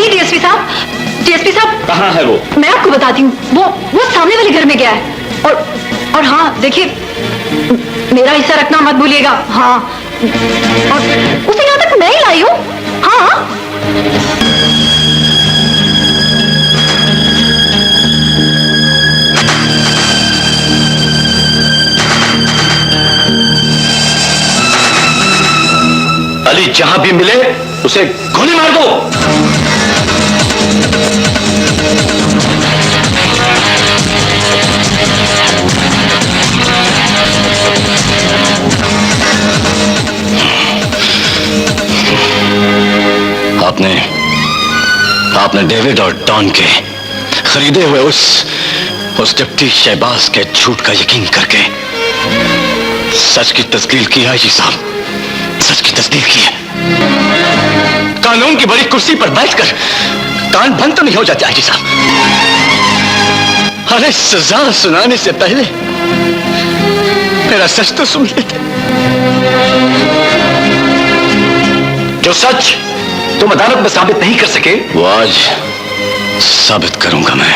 डीएसपी साहब, कहाँ है वो? मैं आपको बताती हूँ। वो सामने वाले घर में गया है। और हाँ, देखिए, मेरा हिस्सा रखना मत भूलिएगा। हाँ, और उसे यहाँ तक मैं ही लाई हूँ। हाँ, अली जहां भी मिले उसे गोली मार दो। आपने डेविड और डॉन के खरीदे हुए उस डिप्टी शहबाज के झूठ का यकीन करके सच की तस्दीक की है जी साहब, सच की तस्दीक की है। कानून की बड़ी कुर्सी पर बैठकर कान बंद तो नहीं हो जाते जी साहब। अरे सजा सुनाने से पहले मेरा सच तो सुन लेते। जो सच तुम अदालत में साबित नहीं कर सके, वो आज साबित करूंगा मैं।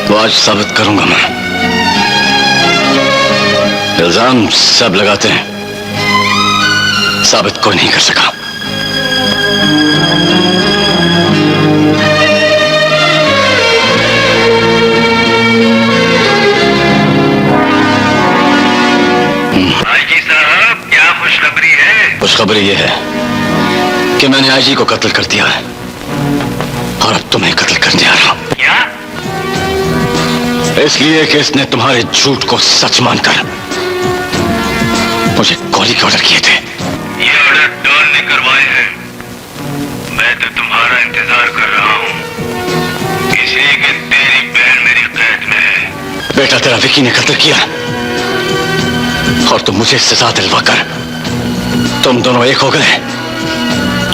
वो आज साबित करूंगा मैं। इल्जाम सब लगाते हैं, साबित कोई नहीं कर सका। खुशखबरी यह है कि मैंने आईजी को कत्ल कर दिया है और अब तुम्हें कत्ल करने आ रहा हूं। क्या? इसलिए कि इसने तुम्हारे झूठ को सच मानकर मुझे गोली के ऑर्डर किए थे। ये ऑर्डर डॉन ने करवाए हैं। मैं तो तुम्हारा इंतजार कर रहा हूं, इसलिए कि तेरी बहन मेरी कैद में है। बेटा तेरा विकी ने कत्ल किया और तुम मुझे सजा दिलवाकर तुम दोनों एक हो गए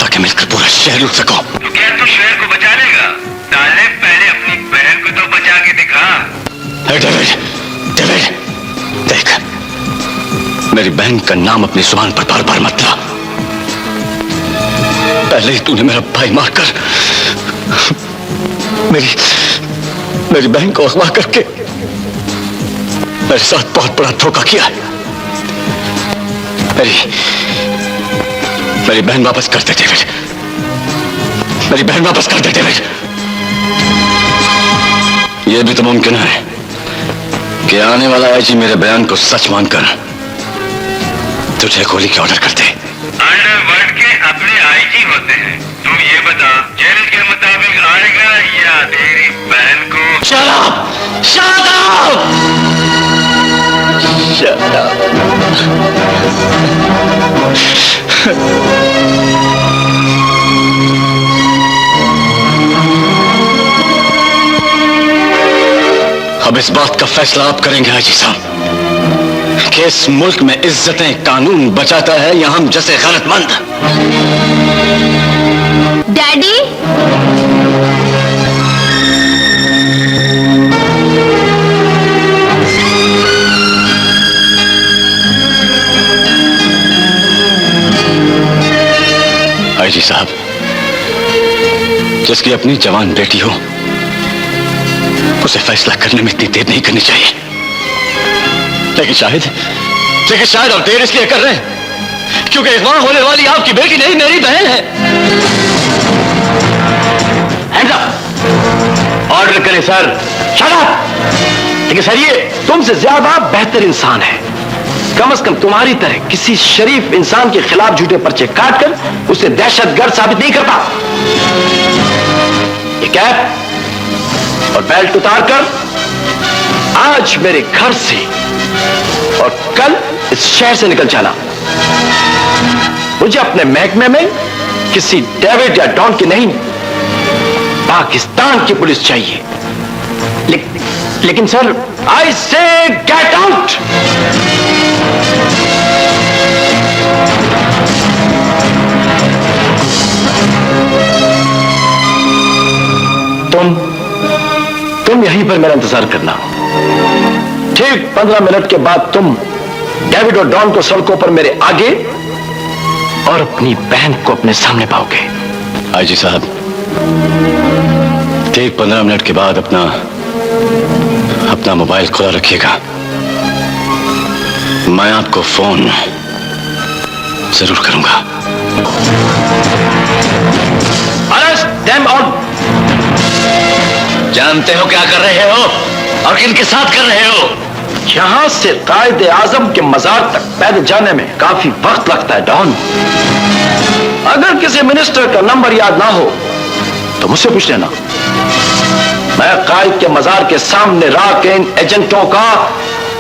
ताकि मिलकर पूरा शहर लूट सको। तो क्या तू शहर को बचा लेगा? साले, पहले अपनी बहन को तो बचा के दिखा। डेविड, देख, मेरी बहन का नाम अपनी जुबान पर बार बार मत ला। पहले ही तूने मेरा भाई मारकर मेरी बहन को अगवा करके मेरे साथ बहुत बड़ा धोखा किया। मेरी बहन वापस कर दे डेविड, मेरी बहन वापस कर दे डेविड। यह भी तो मुमकिन है कि आने वाला आईजी मेरे बयान को सच मानकर तुझे गोली के ऑर्डर कर दे। अंडरवर्ल्ड के अपने आईजी होते हैं। तुम ये बता, जेल के मुताबिक आएगा या तेरी बहन को? Shut up! Shut up! Shut up! अब इस बात का फैसला आप करेंगे हाजी साहब कि इस मुल्क में इज्जतें कानून बचाता है या हम जैसे गलतमंद। डैडी, साहब, जिसकी अपनी जवान बेटी हो उसे फैसला करने में इतनी देर नहीं करनी चाहिए। लेकिन शायद आप देर इसलिए कर रहे हैं क्योंकि अगवा होने वाली आपकी बेटी नहीं, मेरी बहन है। Hands up! ऑर्डर करें सर। Shut up! लेकिन सर ये तुमसे ज्यादा बेहतर इंसान है। कम से कम तुम्हारी तरह किसी शरीफ इंसान के खिलाफ झूठे पर्चे काटकर उसे दहशतगर्द साबित नहीं करता। ये कैप और बेल्ट उतारकर आज मेरे घर से और कल इस शहर से निकल चला। मुझे अपने महकमे में किसी डेविड या डॉन की नहीं, पाकिस्तान की पुलिस चाहिए। लेकिन सर, आई से गेट आउट! तुम यहीं पर मेरा इंतजार करना। ठीक 15 मिनट के बाद तुम डेविड और डॉन को सड़कों पर मेरे आगे और अपनी बहन को अपने सामने पाओगे। आईजी साहब, ठीक 15 मिनट के बाद अपना मोबाइल खुला रखिएगा। मैं आपको फोन जरूर करूंगा। Arrest them all! जानते हो क्या कर रहे हो और किनके साथ कर रहे हो? यहां से कायदे आजम के मजार तक पैदल जाने में काफी वक्त लगता है डॉन। अगर किसी मिनिस्टर का नंबर याद ना हो तो मुझसे पूछ लेना। मैं कायद के मजार के सामने रह के इन एजेंटों का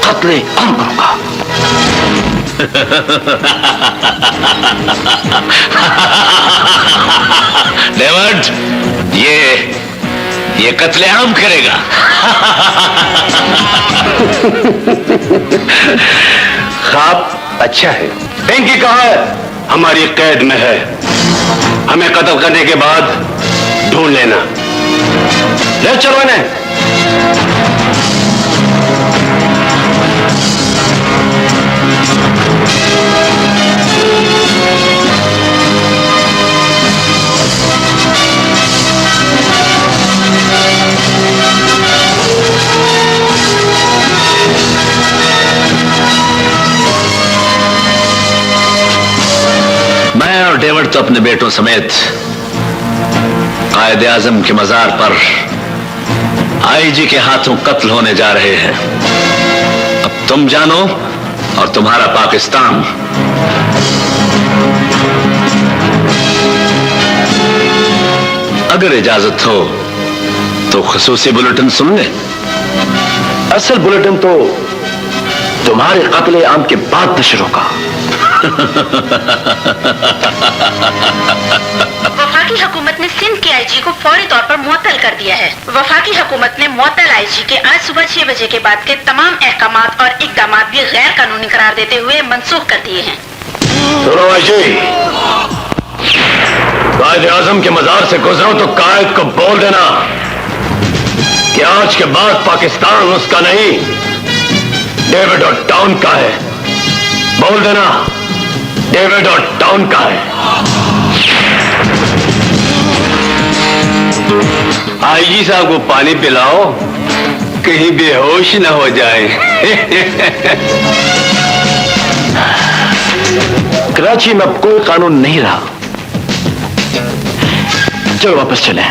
कत्ले आम करूंगा। डेविड, ये कत्लेआम करेगा। ख्वाब अच्छा है। पिंकी कहाँ है? हमारी कैद में है। हमें कत्ल करने के बाद ढूंढ लेना। ले चलो इन्हें। मैं और डेविड तो अपने बेटों समेत कायदे आजम के मजार पर आईजी के हाथों कत्ल होने जा रहे हैं। अब तुम जानो और तुम्हारा पाकिस्तान। अगर इजाजत हो तो खुसूसी बुलेटिन सुन ले। असल बुलेटिन तो तुम्हारे कत्ले आम के बाद नशर होगा। वफाकी हुकूमत ने सिंध के आईजी को फौरी तौर पर मुअत्तल कर दिया है। वफाकी हुकूमत ने मुअत्तल आईजी के आज सुबह 6 बजे के बाद के तमाम अहकामात और इक़दामात भी गैर कानूनी करार देते हुए मनसूख कर दिए हैं। सुनो आईजी, कायदे आजम के मजार से गुजरो तो कायद को बोल देना कि आज के बाद पाकिस्तान उसका नहीं, डेविड और डॉन का है। बोल देना, डेविड और डॉन का है। आईजी साहब को पानी पिलाओ, कहीं बेहोश न हो जाए। कराची में अब कोई कानून नहीं रहा। चलो वापस चलें।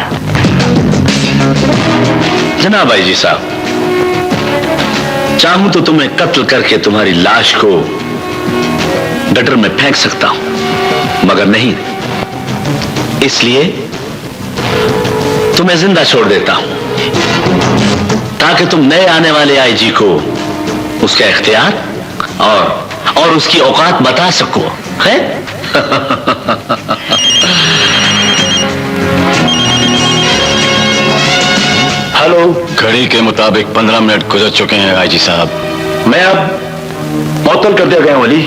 जनाब आईजी साहब, चाहूं तो तुम्हें कत्ल करके तुम्हारी लाश को गटर में फेंक सकता हूं, मगर नहीं, इसलिए तुम्हें जिंदा छोड़ देता हूं ताकि तुम नए आने वाले आईजी को उसका इख्तियार और उसकी औकात बता सको। है? हेलो। घड़ी के मुताबिक 15 मिनट गुजर चुके हैं आईजी साहब। मैं अब मुअत्तल कर दिया गया वली।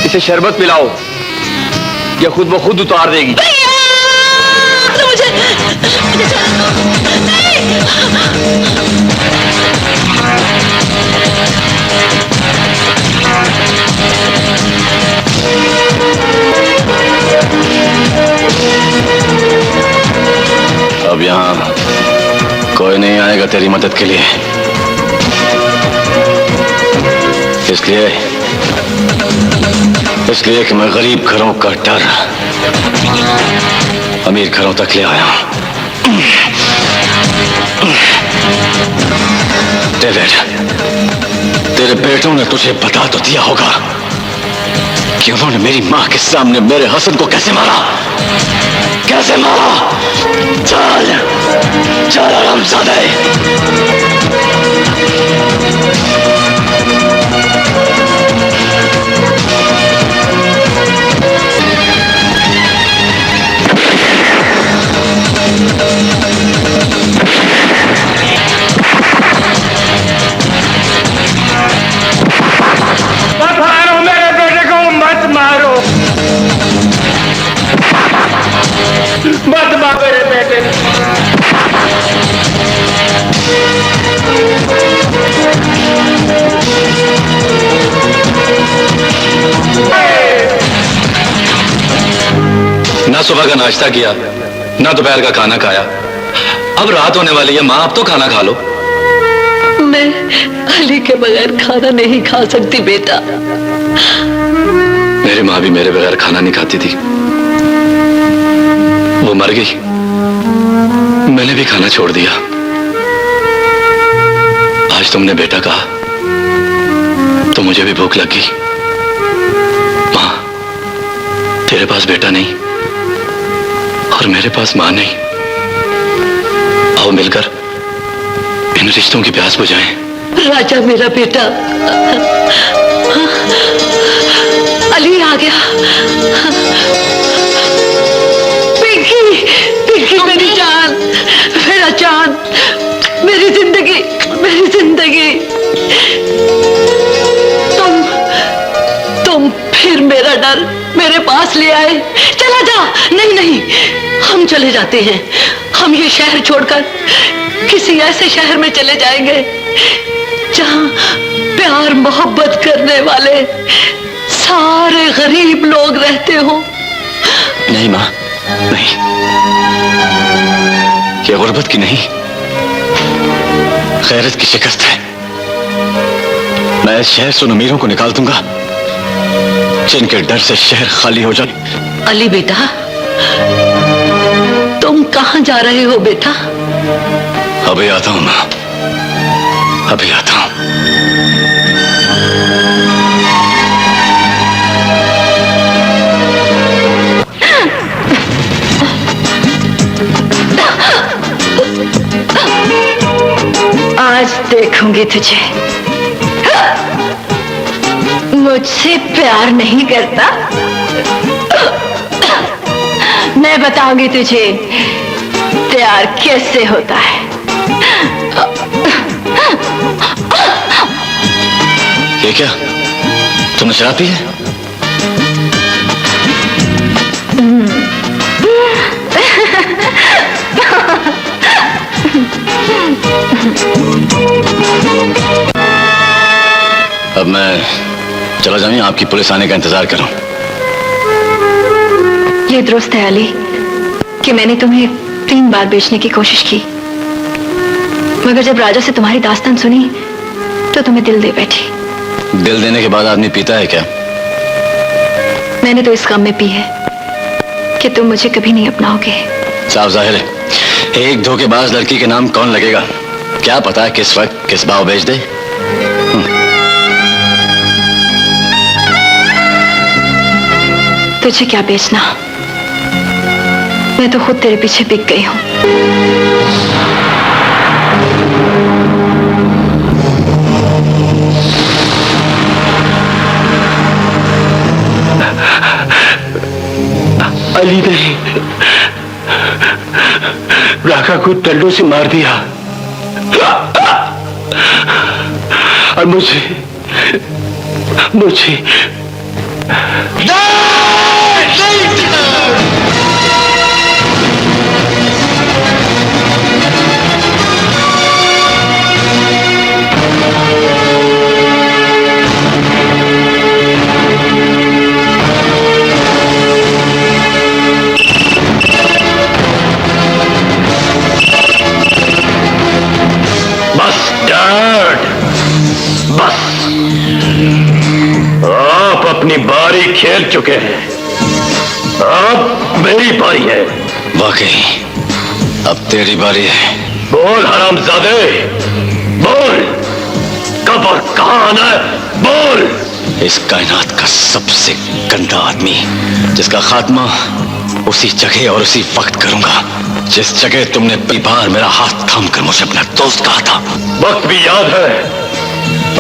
इसे शरबत पिलाओ, यह खुद ब खुद उतार देगी। कोई नहीं आएगा तेरी मदद के लिए, इसलिए कि मैं गरीब घरों का डर अमीर घरों तक ले आया हूं। डेविड, तेरे बेटों ने तुझे बता तो दिया होगा कि उन्होंने मेरी मां के सामने मेरे हसन को कैसे मारा, कैसे मारा। चल चल हरामजादे। मत मारो मेरे बेटे। ना सुबह का नाश्ता किया, ना दोपहर का खाना खाया, अब रात होने वाली है। माँ अब तो खाना खा लो। मैं अली के बगैर खाना नहीं खा सकती बेटा। मेरी माँ भी मेरे बगैर खाना नहीं खाती थी, वो मर गई, मैंने भी खाना छोड़ दिया। आज तुमने बेटा कहा तो मुझे भी भूख लग गई। माँ, तेरे पास बेटा नहीं और मेरे पास माँ नहीं। आओ मिलकर इन रिश्तों की प्यास बुझाएं। राजा मेरा बेटा, अली आ गया। पिंकी, पिंकी मेरी जान, मेरा जान, मेरी जिंदगी, मेरी जिंदगी। तुम फिर मेरा डर मेरे पास ले आए। चला जा। नहीं नहीं, हम चले जाते हैं। हम ये शहर छोड़कर किसी ऐसे शहर में चले जाएंगे जहां प्यार मोहब्बत करने वाले सारे गरीब लोग रहते हो। नहीं माँ, नहीं, ये गुर्बत की नहीं, गैरत की शिकस्त है। मैं इस शहर से उन अमीरों को निकाल दूंगा जिनके डर से शहर खाली हो जाए। अली बेटा, तुम कहां जा रहे हो बेटा? अभी आता हूं माँ, अभी आता हूं। आज देखूंगी तुझे। मुझसे प्यार नहीं करता? मैं बताऊंगी तुझे प्यार कैसे होता है। ये क्या, तुमने शराब पी है? अब मैं चला जाऊं, आपकी पुलिस आने का इंतजार करूं? ये दुरुस्त है अली कि मैंने तुम्हें 3 बार बेचने की कोशिश की, मगर जब राजा से तुम्हारी दास्तान सुनी तो तुम्हें दिल दे बैठी। दिल देने के बाद आदमी पीता है क्या? मैंने तो इस गम में पी है कि तुम मुझे कभी नहीं अपनाओगे। साफ जाहिर है, एक धोखेबाज लड़की के नाम कौन लगेगा? क्या पता किस वक्त किस भाव बेच दे। तुझे क्या बेचना, मैं तो खुद तेरे पीछे बिक गई हूं। अली ने राका को डंडों से मार दिया और मुझे अपनी बारी खेल चुके हैं, अब मेरी बारी है। वाकई अब तेरी बारी है। बोल हरामजादे, बोल कब और कहां आना है, बोल। इस कायनात का सबसे गंदा आदमी जिसका खात्मा उसी जगह और उसी वक्त करूंगा जिस जगह तुमने पहली बार मेरा हाथ थाम कर मुझे अपना दोस्त कहा था। वक्त भी याद है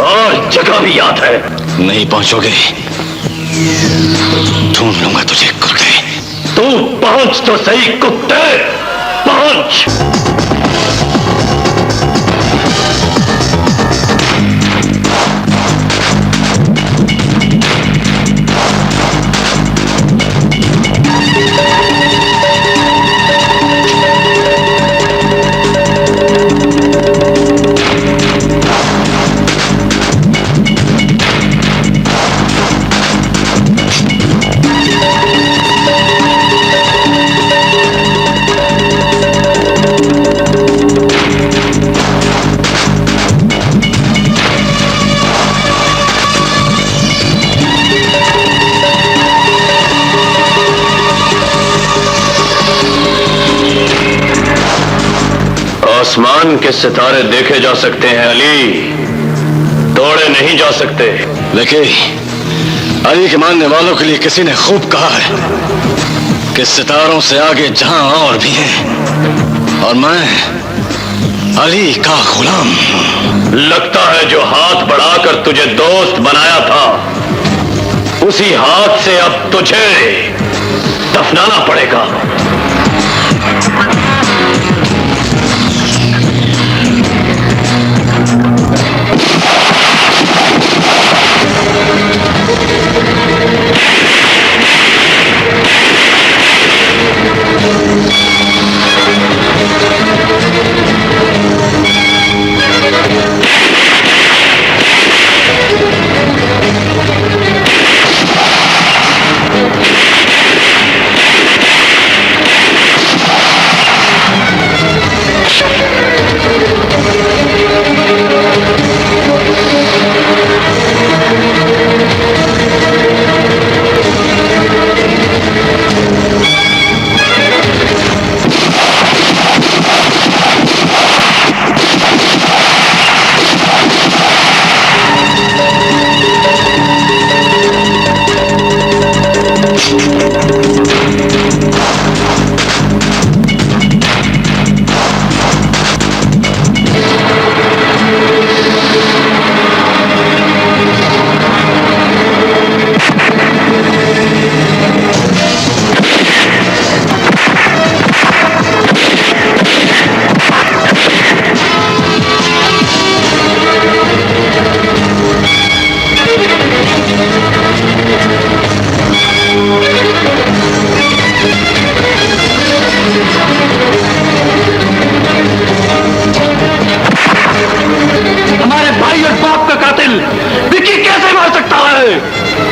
और जगह भी याद है। नहीं पहुंचोगे, ढूंढ लूंगा तुझे कुत्ते। तू पहुंच तो सही कुत्ते, पहुंच। आसमान के सितारे देखे जा सकते हैं अली, तोड़े नहीं जा सकते। लेकिन अली के मानने वालों के लिए किसी ने खूब कहा है कि सितारों से आगे जहां और भी हैं, और मैं अली का गुलाम। लगता है जो हाथ बढ़ाकर तुझे दोस्त बनाया था, उसी हाथ से अब तुझे दफनाना पड़ेगा।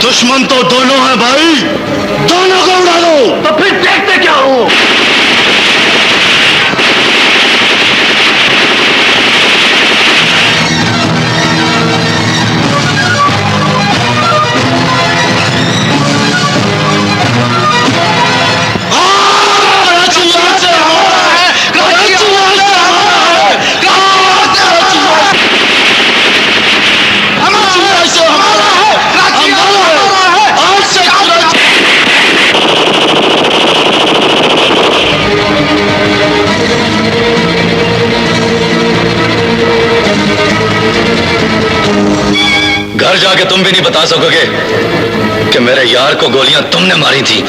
दुश्मन तो दोनों हैं भाई, दोनों को उड़ा दो। तो फिर देखते क्या हो। घर जाके तुम भी नहीं बता सकोगे कि मेरे यार को गोलियां तुमने मारी थी।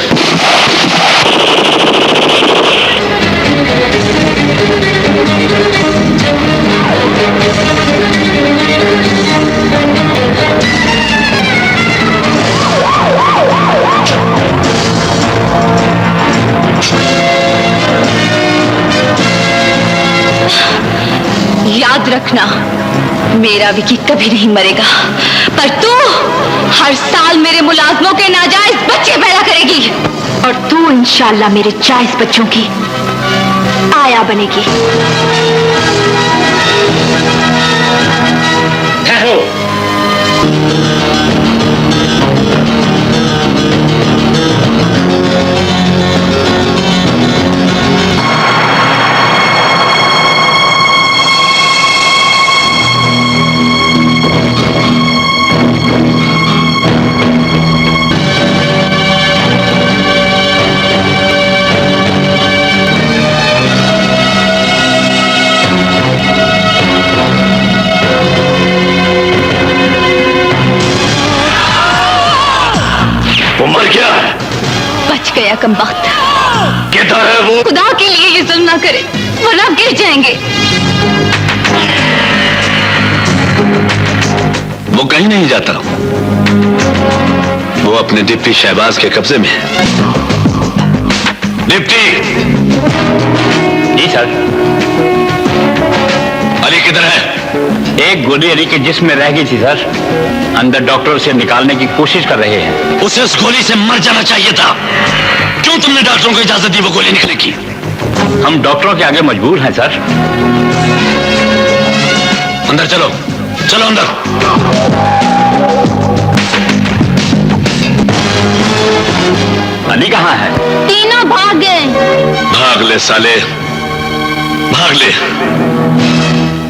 याद रखना, मेरा विकी कभी नहीं मरेगा, पर तू हर साल मेरे मुलाजमों के नाजायज बच्चे पैदा करेगी और तू इंशाल्लाह मेरे जायज बच्चों की आया बनेगी। ठहरो। गया कमबख्त। किधर है वो? खुदा के लिए ये जुल्म ना करे वरना गिर जाएंगे। वो कहीं नहीं जाता, वो अपने डिप्टी शहबाज के कब्जे में है। डिप्टी। जी सर। अली किधर है? एक गोली अली के जिस्म में रह गई थी सर, अंदर डॉक्टर उसे निकालने की कोशिश कर रहे हैं। उसे उस गोली से मर जाना चाहिए था। क्यों तुमने डॉक्टरों को इजाजत दी वो गोली निकलने की? हम डॉक्टरों के आगे मजबूर हैं सर। अंदर चलो, चलो अंदर। अली कहाँ है? तीनों भाग गए। भाग ले साले, भाग ले।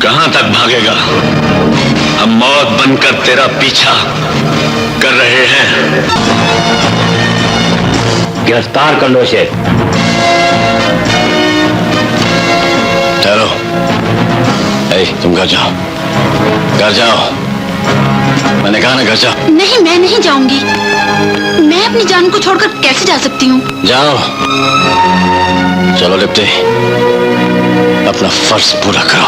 कहां तक भागेगा? हम मौत बनकर तेरा पीछा कर रहे हैं। गिरफ्तार कर लो इसे। ठहरो। तुम घर जाओ, घर जाओ। मैंने कहा ना घर जाओ। नहीं, मैं नहीं जाऊंगी। मैं अपनी जान को छोड़कर कैसे जा सकती हूँ? जाओ। चलो लिप्टे, अपना फर्ज पूरा करो।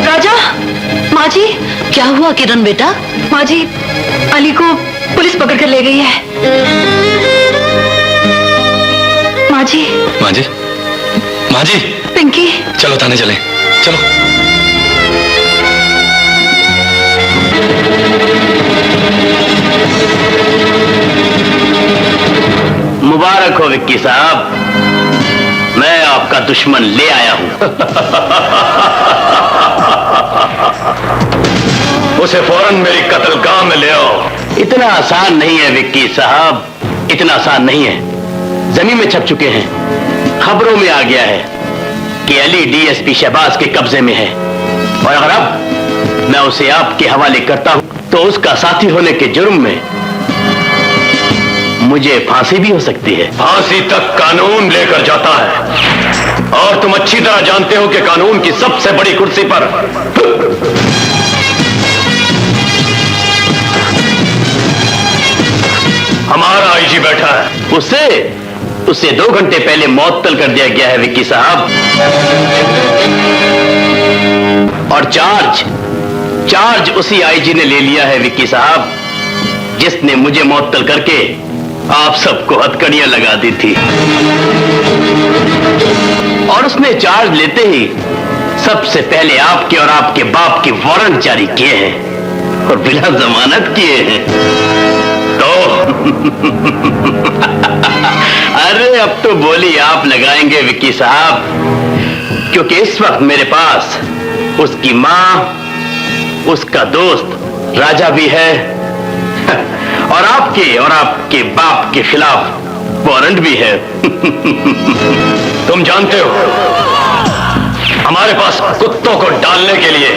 राजा, माँ जी। क्या हुआ किरण बेटा? माँ जी, अली को पुलिस पकड़ कर ले गई है। माँ जी। माँ जी, माँ जी। पिंकी। चलो थाने चलें, चलो। मुबारक हो विक्की साहब, मैं आपका दुश्मन ले आया हूं। उसे फौरन मेरी कत्लगाह में ले आओ। इतना आसान नहीं है विक्की साहब, इतना आसान नहीं है। जमीन में छप चुके हैं, खबरों में आ गया है कि अली डीएसपी शहबाज के कब्जे में है, और अगर अब मैं उसे आपके हवाले करता हूं तो उसका साथी होने के जुर्म में मुझे फांसी भी हो सकती है। फांसी तक कानून लेकर जाता है, और तुम अच्छी तरह जानते हो कि कानून की सबसे बड़ी कुर्सी पर हमारा आईजी बैठा है। उसे 2 घंटे पहले मौतल कर दिया गया है विक्की साहब, और चार्ज उसी आईजी ने ले लिया है विक्की साहब, जिसने मुझे मौतल करके आप सबको हथकड़ियां लगा दी थी। और उसने चार्ज लेते ही सबसे पहले आपके और आपके बाप के वारंट जारी किए हैं और बिना जमानत किए हैं। तो अरे अब तो बोली आप लगाएंगे विक्की साहब, क्योंकि इस वक्त मेरे पास उसकी मां, उसका दोस्त राजा भी है, और आपके बाप के खिलाफ वारंट भी है। तुम जानते हो हमारे पास कुत्तों को डालने के लिए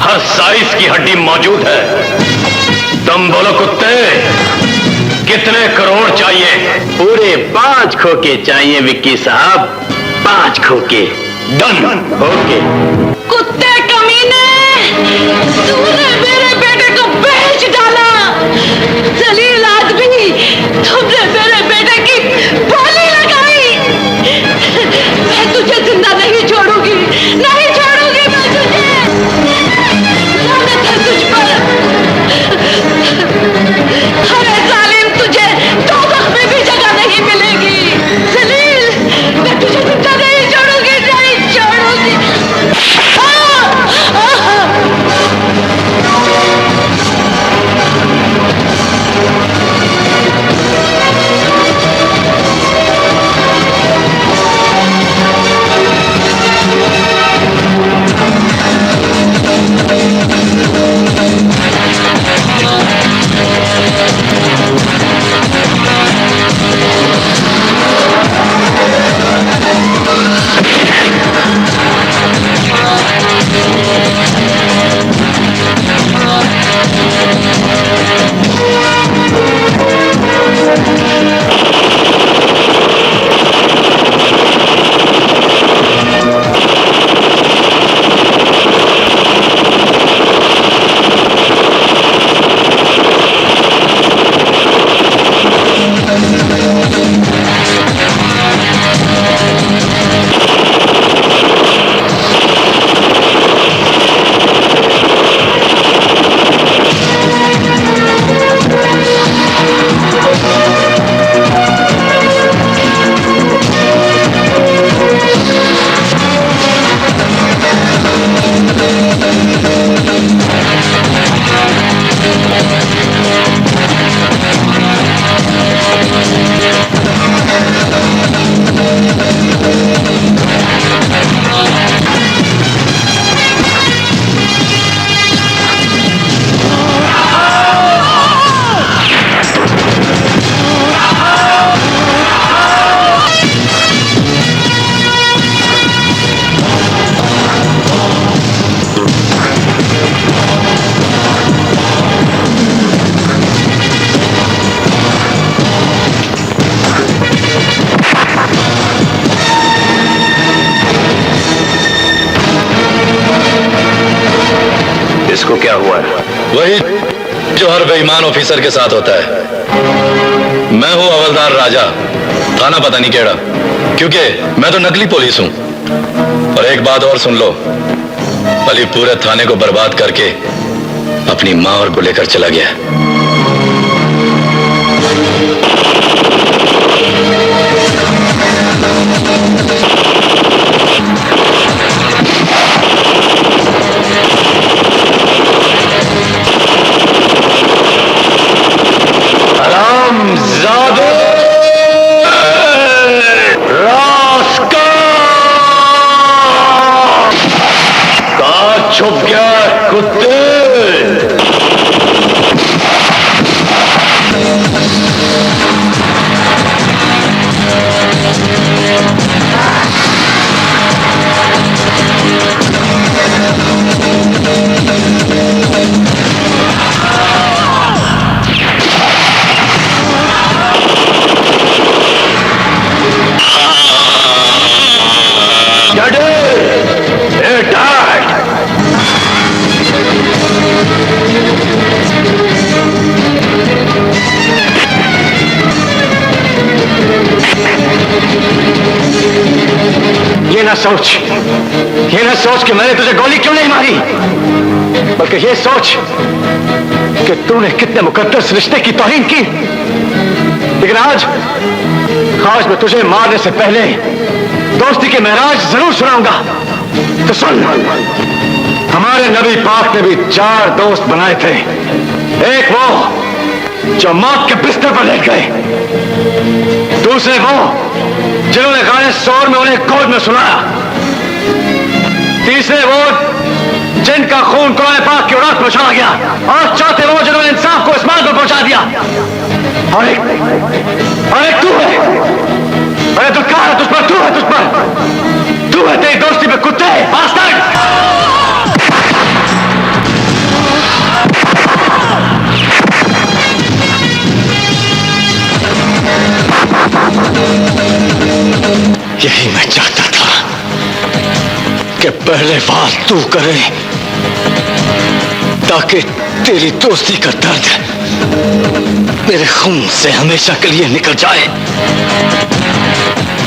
हर साइज की हड्डी मौजूद है। तुम बोलो कुत्ते, कितने करोड़ चाहिए? पूरे 5 खोखे चाहिए विक्की साहब, 5 खोखे। डन। ओके। कुत्ते कमीने, तूने मेरे बेटे को बेच डाला। जलील आदमी, तुमने मेरे बेटे की बोली लगाई। मैं तुझे जिंदा नहीं छोड़ूंगी, नहीं छोड़ूंगी मैं तुझे। लानत है तुझ पर। अरे जालिम, तुझे दोज़ख में भी जगह नहीं मिलेगी। जलील, मैं तुझे जिंदा नहीं छोड़ूंगी, नहीं छोड़ूंगी। इसको क्या हुआ है? वही जो हर बेईमान ऑफिसर के साथ होता है। मैं हूं हवलदार राजा, थाना पता नहीं केड़ा, क्योंकि मैं तो नकली पुलिस हूं। और एक बात और सुन लो, अली पूरे थाने को बर्बाद करके अपनी मां और को लेकर चला गया। हरामजादे, रास्कल! कहाँ छुप गया कुत्ते? ये ना सोच कि मैंने तुझे गोली क्यों नहीं मारी, बल्कि ये सोच कि तूने कितने मुकद्दस रिश्ते की तौहीन की। लेकिन आज मैं तुझे मारने से पहले दोस्ती के महराज जरूर सुनाऊंगा। तो सुन, हमारे नबी पाक ने भी 4 दोस्त बनाए थे। एक वो जो मौत के बिस्तर पर लेट गए, दूसरे वो जिन्होंने गाने शोर में उन्हें गोद में सुनाया, तीसरे वो जिनका खून कुरान पाक की औलाद पहुंचा गया, और चौथे वो जिन्होंने इंसाफ को आसमान पर पहुंचा दिया। और एक तू है। अरे दुत्कार है तुझ पर, तू है तेरी दोस्ती पे कुत्ते बास्टर्ड। यही मैं चाहता था कि पहले बात तू करे, ताकि तेरी दोस्ती का दर्द मेरे खून से हमेशा के लिए निकल जाए।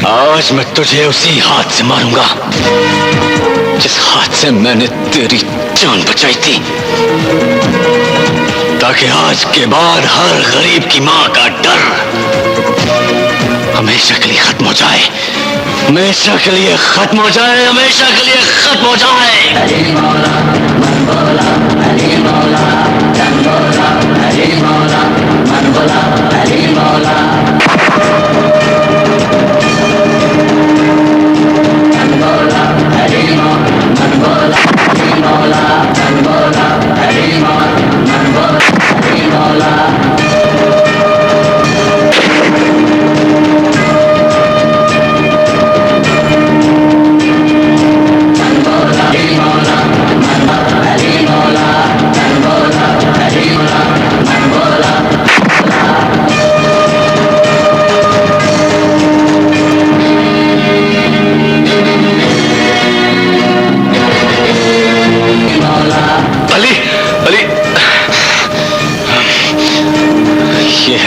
आज मैं तुझे उसी हाथ से मारूंगा जिस हाथ से मैंने तेरी जान बचाई थी, ताकि आज के बाद हर गरीब की मां का डर हमेशा के लिए खत्म हो जाए, हमेशा के लिए खत्म हो जाए, हमेशा के लिए खत्म हो जाए।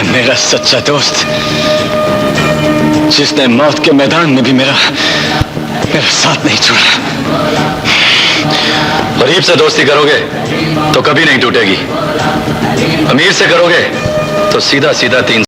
मेरा सच्चा दोस्त, जिसने मौत के मैदान में भी मेरा साथ नहीं छोड़ा। गरीब से दोस्ती करोगे तो कभी नहीं टूटेगी, अमीर से करोगे तो सीधा सीधा 3